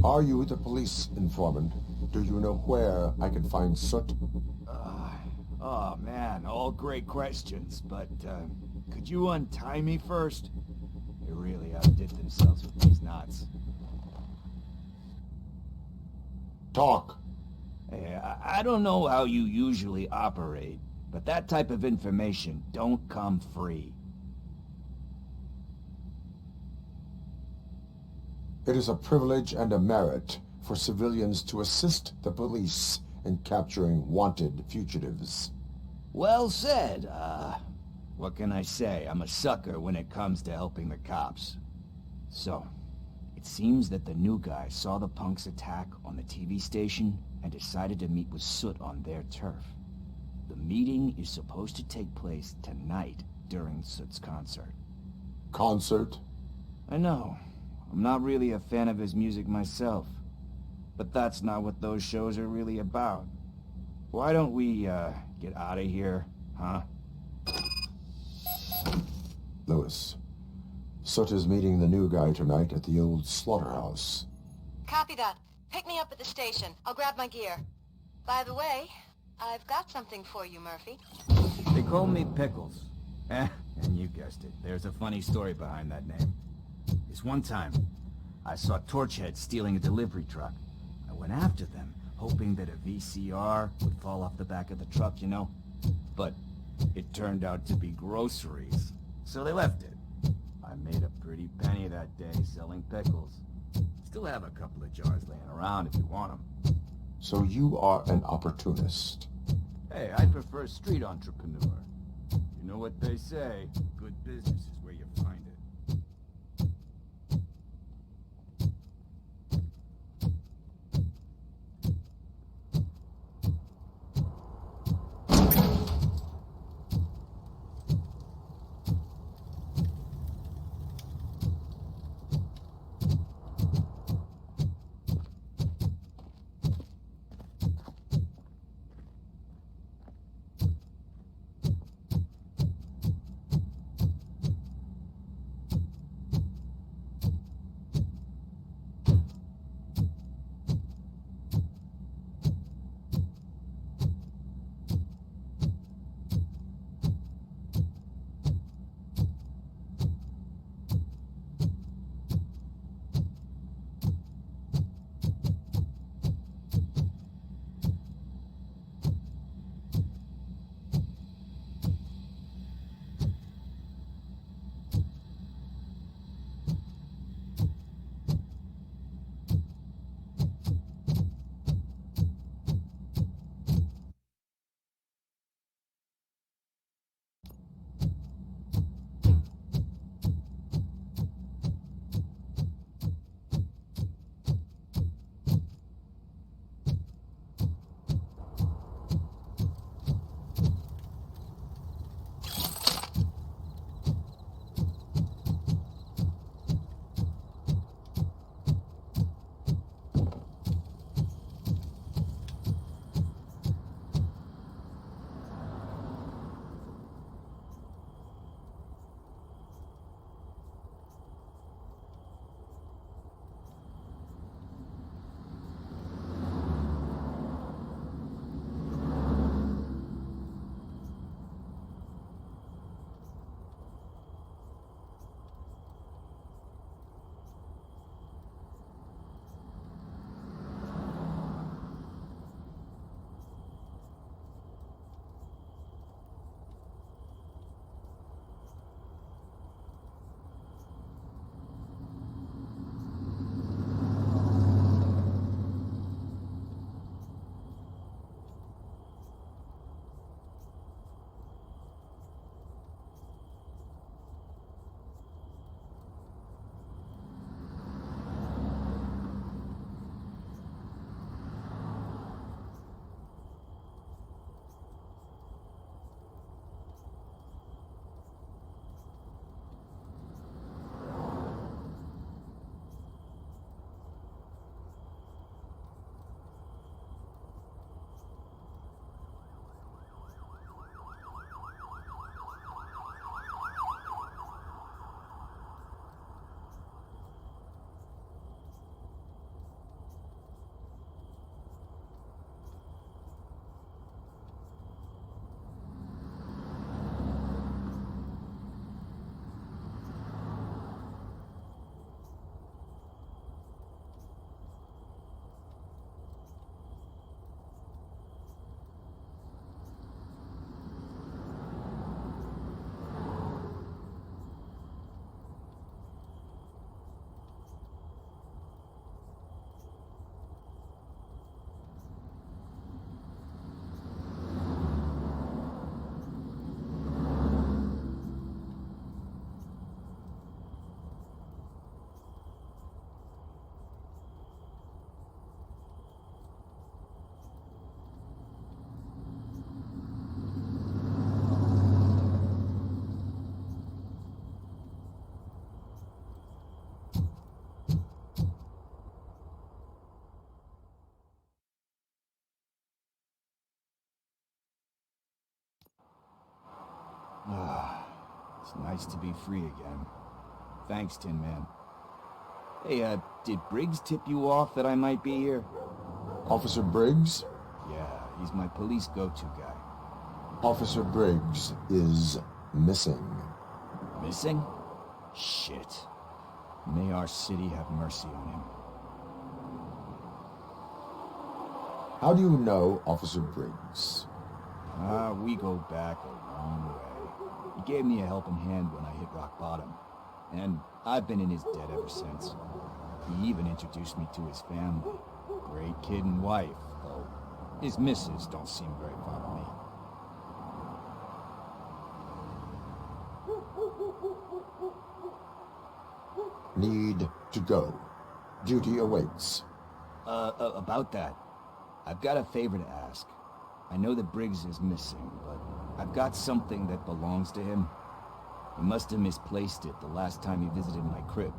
Are you the police informant? Do you know where I can find Soot? Oh man, all great questions, but could you untie me first? They really outdid themselves with these knots. Talk. Hey, I don't know how you usually operate, but that type of information don't come free. It is a privilege and a merit for civilians to assist the police in capturing wanted fugitives. Well said. What can I say? I'm a sucker when it comes to helping the cops. So, it seems that the new guy saw the punk's attack on the TV station and decided to meet with Soot on their turf. The meeting is supposed to take place tonight during Soot's concert. Concert? I know. I'm not really a fan of his music myself. But that's not what those shows are really about. Why don't we, get out of here, huh? Lewis. Soot is meeting the new guy tonight at the old slaughterhouse. Copy that. Pick me up at the station. I'll grab my gear. By the way, I've got something for you, Murphy. They call me Pickles. And you guessed it, there's a funny story behind that name. This one time, I saw Torchhead stealing a delivery truck. I went after them, hoping that a VCR would fall off the back of the truck, you know? But it turned out to be groceries, so they left it. I made a pretty penny that day selling pickles. Still have a couple of jars laying around if you want them. So you are an opportunist. Hey, I prefer street entrepreneur. You know what they say, good business is where you find it. It's nice to be free again. Thanks, Tin Man. Hey, did Briggs tip you off that I might be here? Officer Briggs? Yeah, he's my police go-to guy. Officer Briggs is missing. Missing? Shit. May our city have mercy on him. How do you know Officer Briggs? We go back a long way. He gave me a helping hand when I hit rock bottom. And I've been in his debt ever since. He even introduced me to his family. Great kid and wife, though his missus don't seem very fond of me. Need to go. Duty awaits. About that, I've got a favor to ask. I know that Briggs is missing, but I've got something that belongs to him. He must have misplaced it the last time he visited my crib,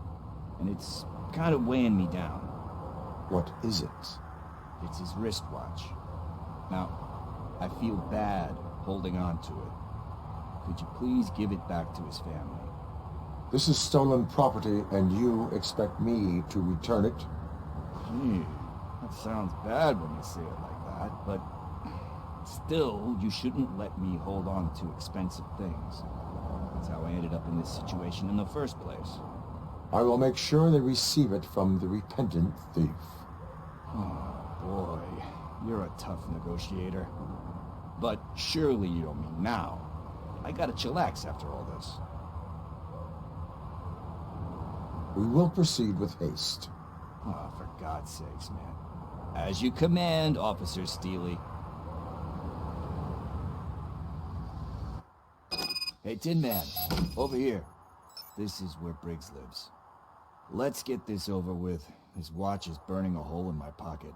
and it's kind of weighing me down. What is it? It's his wristwatch. Now, I feel bad holding on to it. Could you please give it back to his family? This is stolen property, and you expect me to return it? Gee, that sounds bad when you say it like that, but still, you shouldn't let me hold on to expensive things. That's how I ended up in this situation in the first place. I will make sure they receive it from the repentant thief. Oh, boy. You're a tough negotiator. But surely you don't mean now. I gotta chillax after all this. We will proceed with haste. Oh, for God's sakes, man. As you command, Officer Steely. Hey, Tin Man, over here. This is where Briggs lives. Let's get this over with. His watch is burning a hole in my pocket.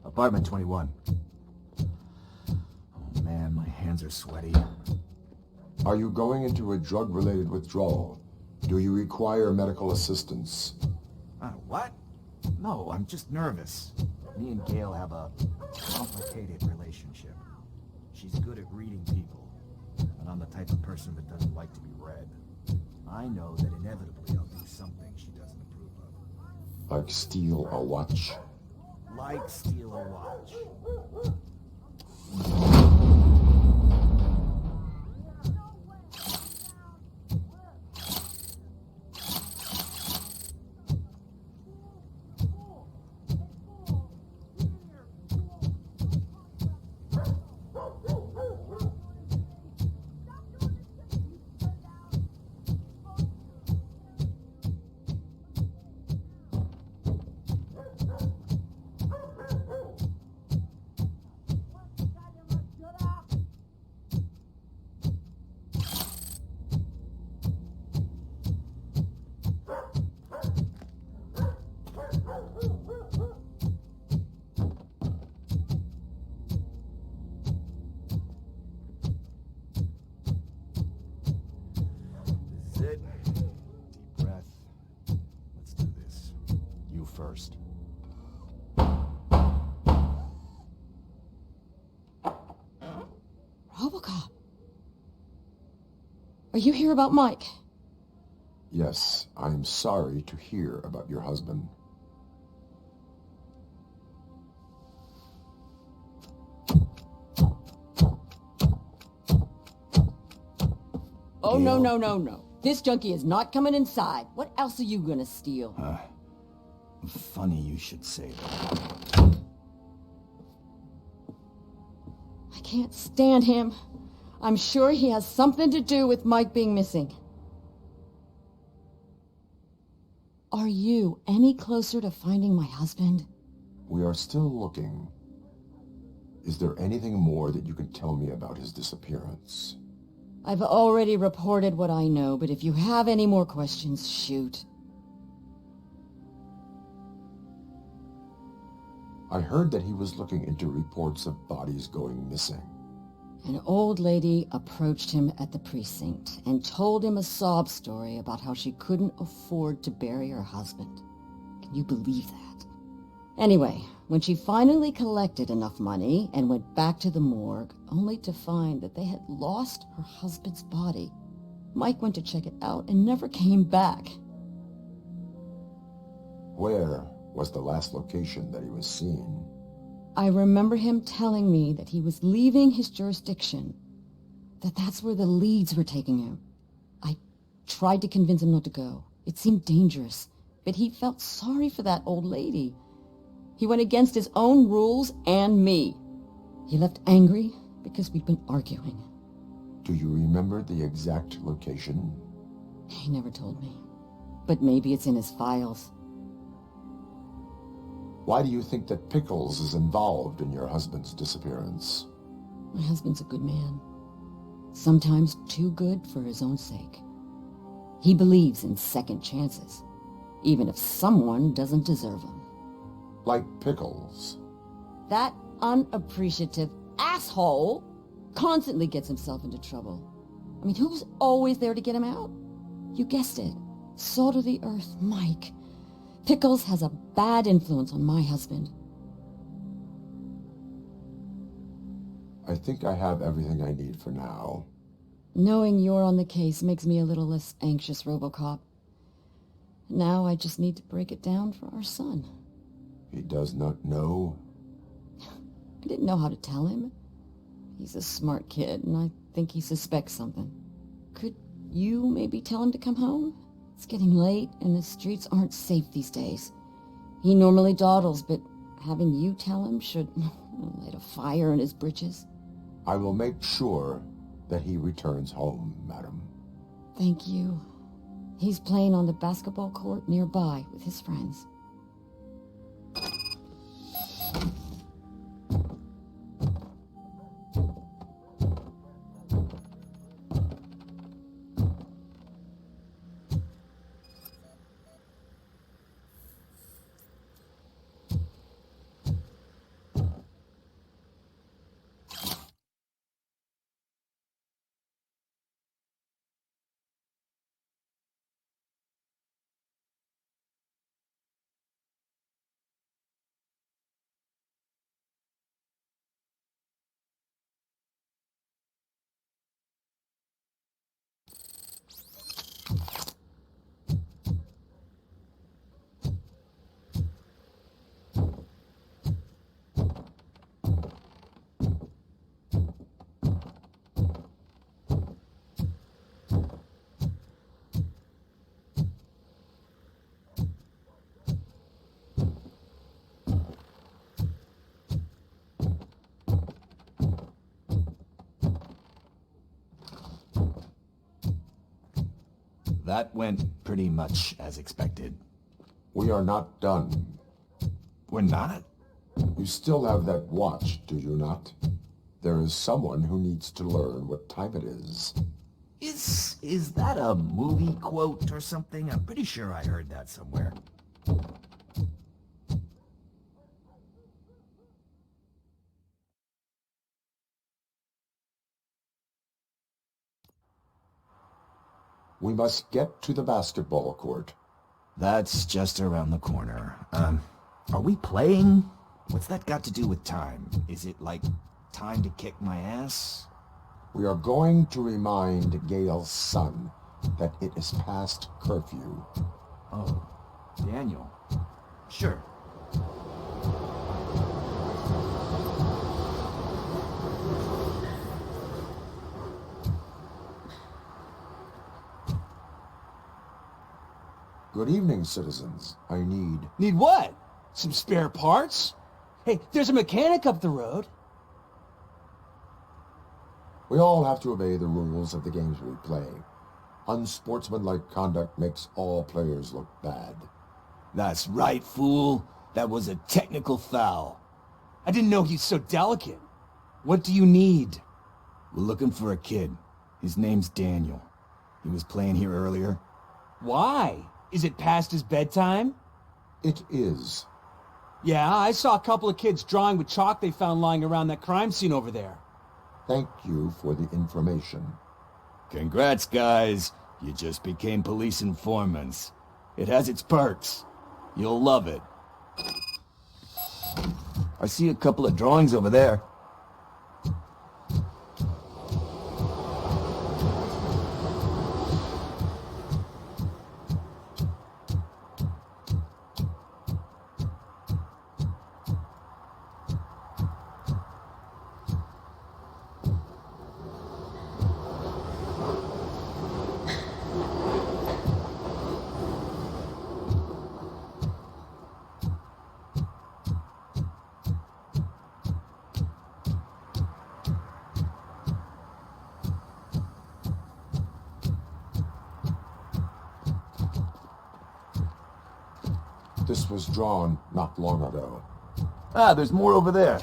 Apartment 21. Oh man, my hands are sweaty. Are you going into a drug-related withdrawal? Do you require medical assistance? What? No, I'm just nervous. Me and Gail have a complicated relationship. She's good at reading people, and I'm the type of person that doesn't like to be read. I know that inevitably I'll do something she doesn't approve of. Like steal a watch? Like steal a watch. First. Robocop. Are you here about Mike? Yes, I am sorry to hear about your husband. Oh, no, no, no, no. This junkie is not coming inside. What else are you gonna steal? Funny you should say that. I can't stand him. I'm sure he has something to do with Mike being missing. Are you any closer to finding my husband? We are still looking. Is there anything more that you can tell me about his disappearance? I've already reported what I know, but if you have any more questions, shoot. I heard that he was looking into reports of bodies going missing. An old lady approached him at the precinct and told him a sob story about how she couldn't afford to bury her husband. Can you believe that? Anyway, when she finally collected enough money and went back to the morgue, only to find that they had lost her husband's body, Mike went to check it out and never came back. Where was the last location that he was seen? I remember him telling me that he was leaving his jurisdiction, that that's where the leads were taking him. I tried to convince him not to go. It seemed dangerous, but he felt sorry for that old lady. He went against his own rules and me. He left angry because we'd been arguing. Do you remember the exact location? He never told me, but maybe it's in his files. Why do you think that Pickles is involved in your husband's disappearance? My husband's a good man. Sometimes too good for his own sake. He believes in second chances, even if someone doesn't deserve them. Like Pickles. That unappreciative asshole constantly gets himself into trouble. I mean, who's always there to get him out? You guessed it. Salt of the earth, Mike. Pickles has a bad influence on my husband. I think I have everything I need for now. Knowing you're on the case makes me a little less anxious, Robocop. Now I just need to break it down for our son. He does not know? I didn't know how to tell him. He's a smart kid, and I think he suspects something. Could you maybe tell him to come home? It's getting late, and the streets aren't safe these days. He normally dawdles, but having you tell him should light a fire in his britches. I will make sure that he returns home, madam. Thank you. He's playing on the basketball court nearby with his friends. That went pretty much as expected. We are not done. We're not? You still have that watch, do you not? There is someone who needs to learn what time it is. Is that a movie quote or something? I'm pretty sure I heard that somewhere. We must get to the basketball court. That's just around the corner. Are we playing? What's that got to do with time? Is it like time to kick my ass? We are going to remind Gail's son that it is past curfew. Oh, Daniel. Sure. Good evening, citizens. I need... Need what? Some spare parts? Hey, there's a mechanic up the road. We all have to obey the rules of the games we play. Unsportsmanlike conduct makes all players look bad. That's right, fool. That was a technical foul. I didn't know he's so delicate. What do you need? We're looking for a kid. His name's Daniel. He was playing here earlier. Why? Is it past his bedtime? It is. Yeah, I saw a couple of kids drawing with chalk they found lying around that crime scene over there. Thank you for the information. Congrats, guys. You just became police informants. It has its perks. You'll love it. I see a couple of drawings over there. This was drawn not long ago. Ah, there's more over there.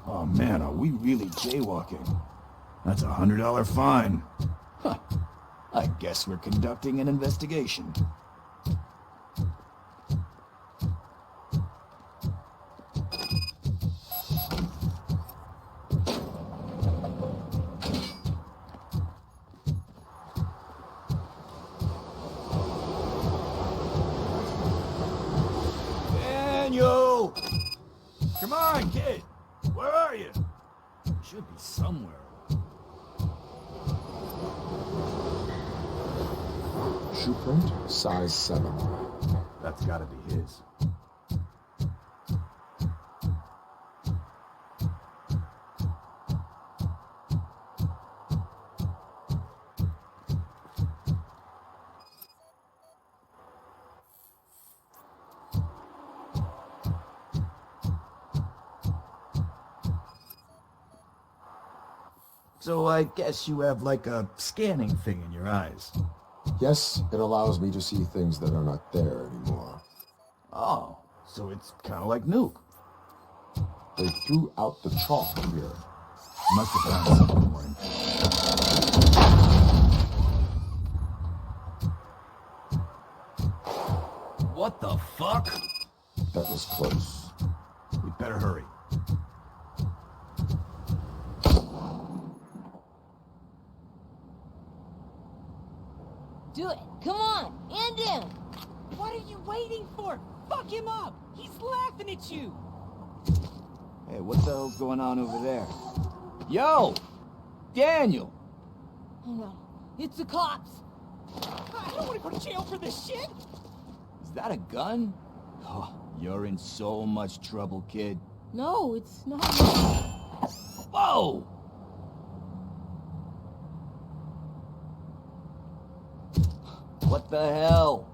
Oh man, are we really jaywalking? That's $100 fine. Huh. I guess we're conducting an investigation. Daniel! Come on, kid! Where are you? You should be somewhere. Shoe print, size 7. That's gotta be his. So I guess you have like a scanning thing in your eyes. Yes, it allows me to see things that are not there anymore. Oh, so it's kind of like Nuke. They threw out the chalk here. Must have found something more important. What the fuck? That was close. We better hurry. Do it. Come on. End him. What are you waiting for? Fuck him up. He's laughing at you. Hey, what the hell's going on over there? Yo! Daniel! Oh no. It's the cops. I don't want to go to jail for this shit. Is that a gun? Oh, you're in so much trouble, kid. No, it's not. Whoa! What the hell?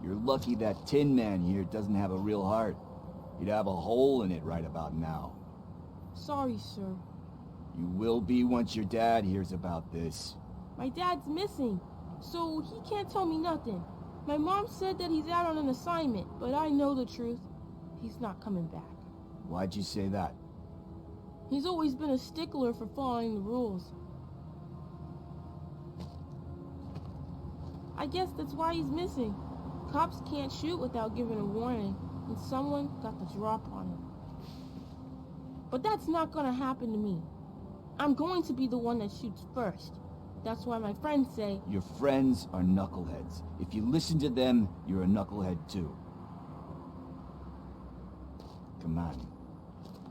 You're lucky that Tin Man here doesn't have a real heart. He'd have a hole in it right about now. Sorry, sir. You will be once your dad hears about this. My dad's missing, so he can't tell me nothing. My mom said that he's out on an assignment, but I know the truth. He's not coming back. Why'd you say that? He's always been a stickler for following the rules. I guess that's why he's missing. Cops can't shoot without giving a warning, and someone got the drop on him. But that's not gonna happen to me. I'm going to be the one that shoots first. That's why my friends say... Your friends are knuckleheads. If you listen to them, you're a knucklehead too. Come on.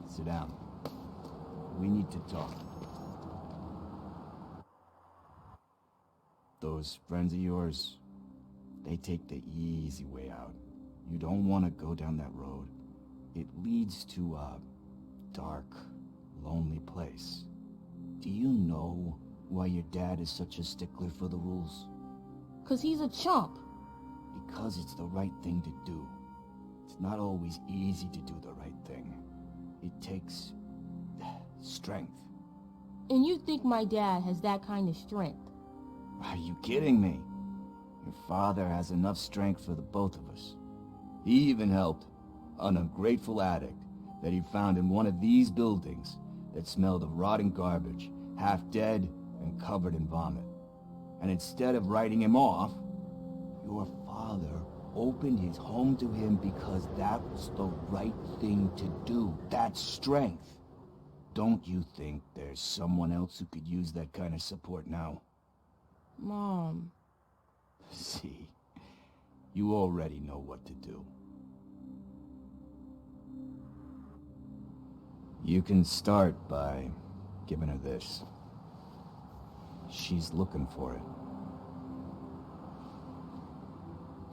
Sit down. We need to talk. Those friends of yours, they take the easy way out. You don't want to go down that road. It leads to a dark, lonely place. Do you know why your dad is such a stickler for the rules? 'Cause he's a chump. Because it's the right thing to do. It's not always easy to do the right thing. It takes strength. And you think my dad has that kind of strength? Are you kidding me? Your father has enough strength for the both of us. He even helped an ungrateful addict that he found in one of these buildings that smelled of rotting garbage, half dead and covered in vomit. And instead of writing him off, Your father opened his home to him because that was the right thing to do. That's strength. Don't you think there's someone else who could use that kind of support now? Mom. See, you already know what to do. You can start by giving her this. She's looking for it.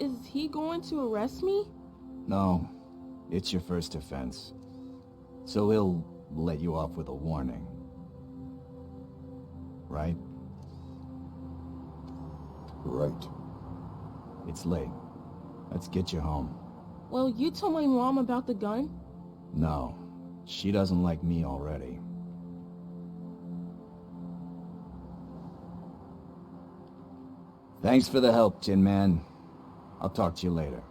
Is he going to arrest me? No, it's your first offense. So he'll let you off with a warning. Right? Right. It's late. Let's get you home. Well, you told my mom about the gun? No, she doesn't like me already. Thanks for the help, Tin Man. I'll talk to you later.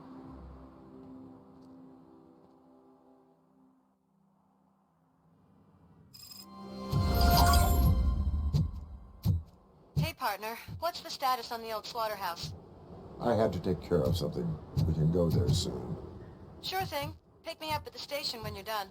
Hey, partner. What's the status on the old slaughterhouse? I had to take care of something. We can go there soon. Sure thing. Pick me up at the station when you're done.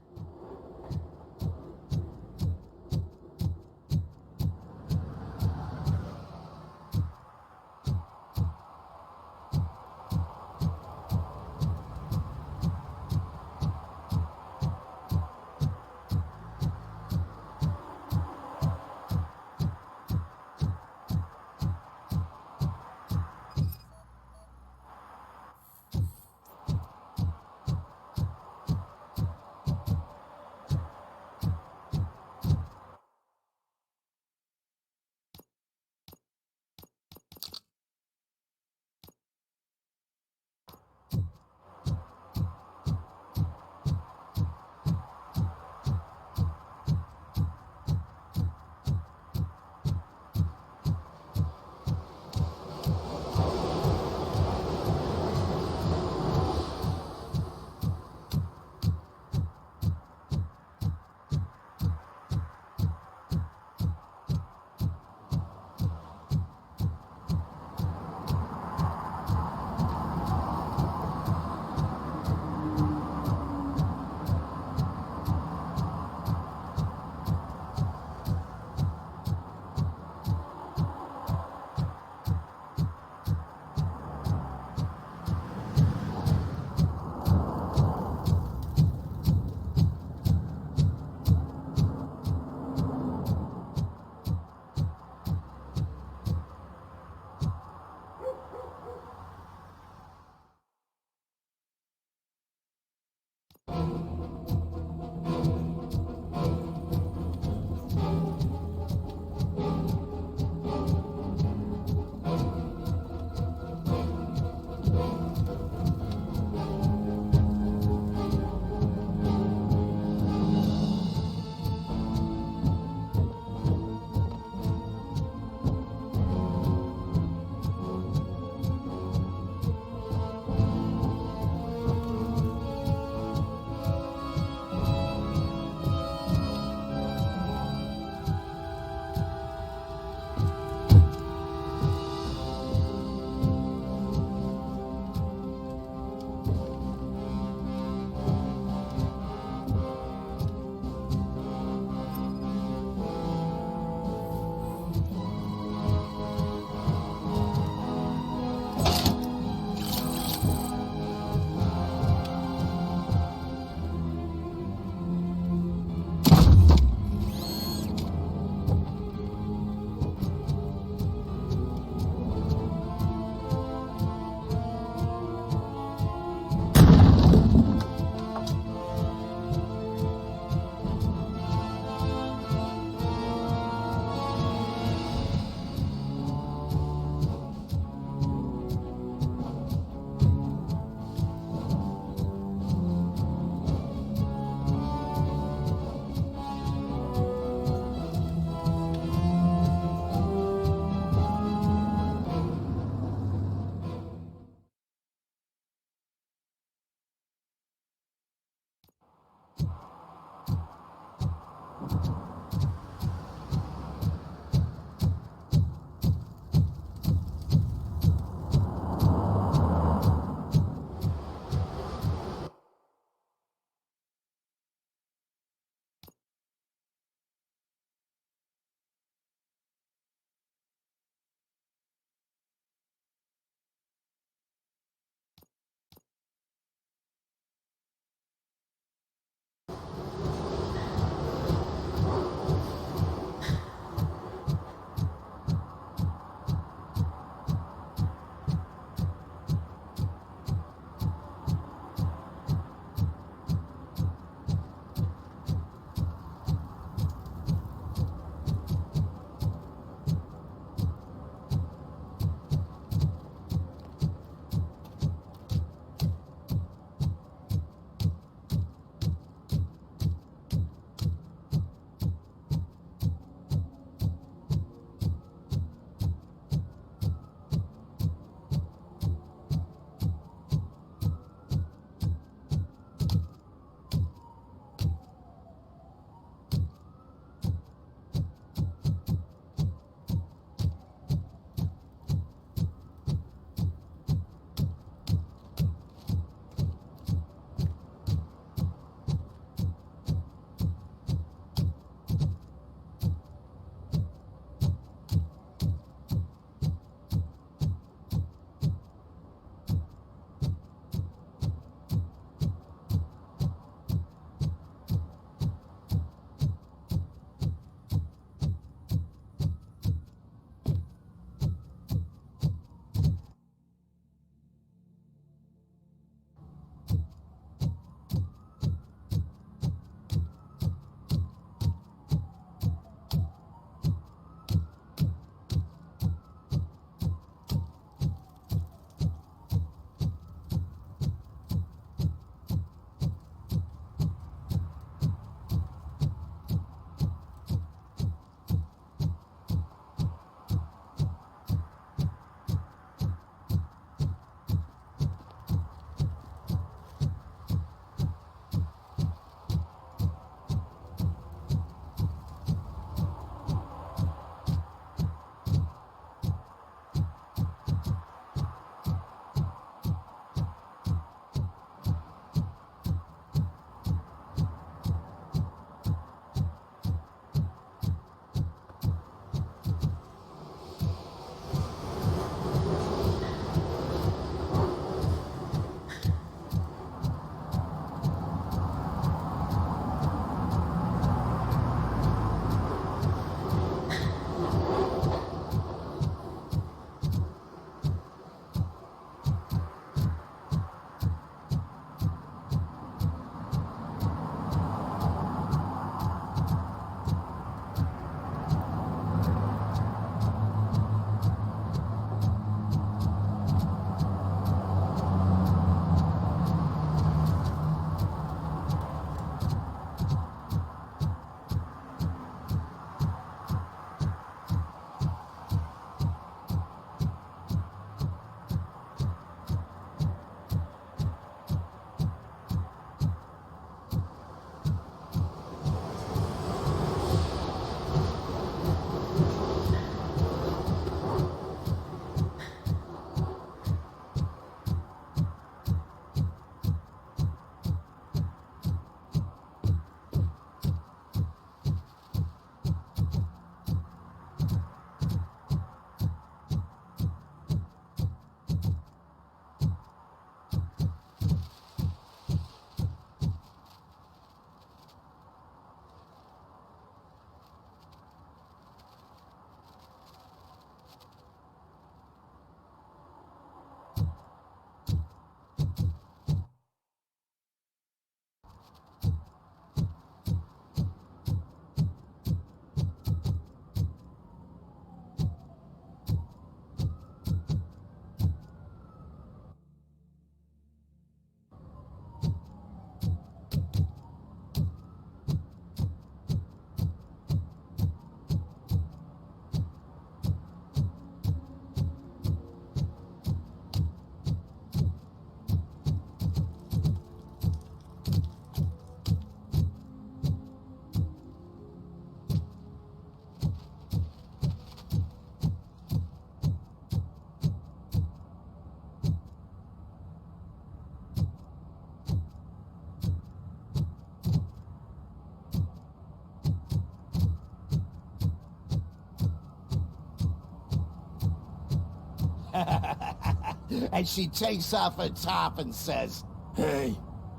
And she takes off her top and says, Hey,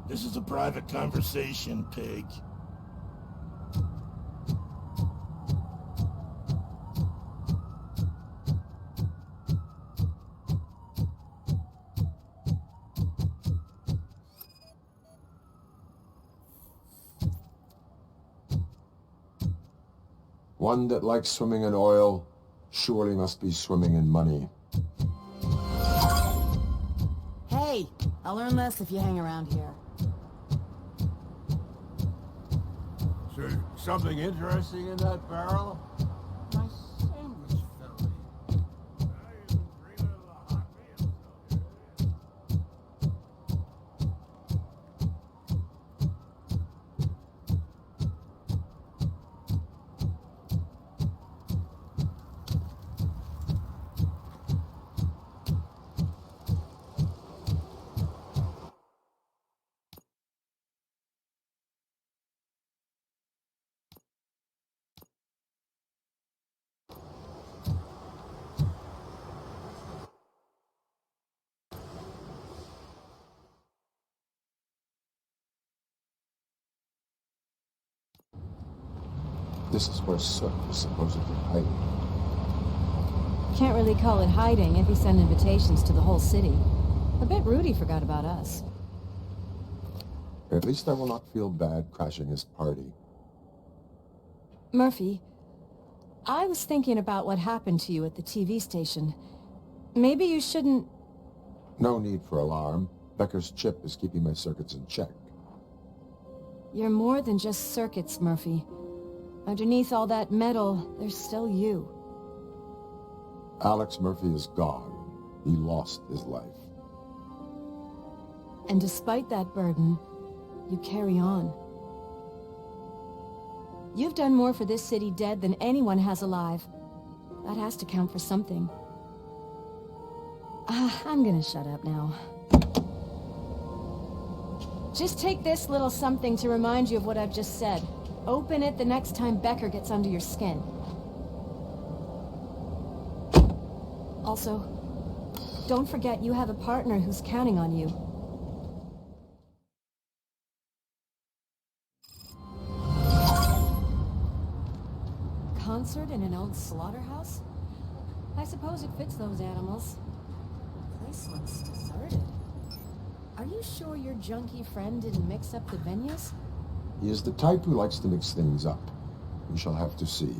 this is a private conversation, pig. One that likes swimming in oil surely must be swimming in money. Hey, I'll learn less if you hang around here. Something interesting in that barrel? My sandwich fell in. This is where Soot is supposedly hiding. Can't really call it hiding if he sent invitations to the whole city. I bet Rudy forgot about us. At least I will not feel bad crashing his party. Murphy, I was thinking about what happened to you at the TV station. Maybe you shouldn't... No need for alarm. Becker's chip is keeping my circuits in check. You're more than just circuits, Murphy. Underneath all that metal, there's still you. Alex Murphy is gone. He lost his life. And despite that burden, you carry on. You've done more for this city dead than anyone has alive. That has to count for something. I'm gonna shut up now. Just take this little something to remind you of what I've just said. Open it the next time Becker gets under your skin. Also, don't forget you have a partner who's counting on you. Concert in an old slaughterhouse? I suppose it fits those animals. The place looks deserted. Are you sure your junkie friend didn't mix up the venues? He is the type who likes to mix things up. We shall have to see.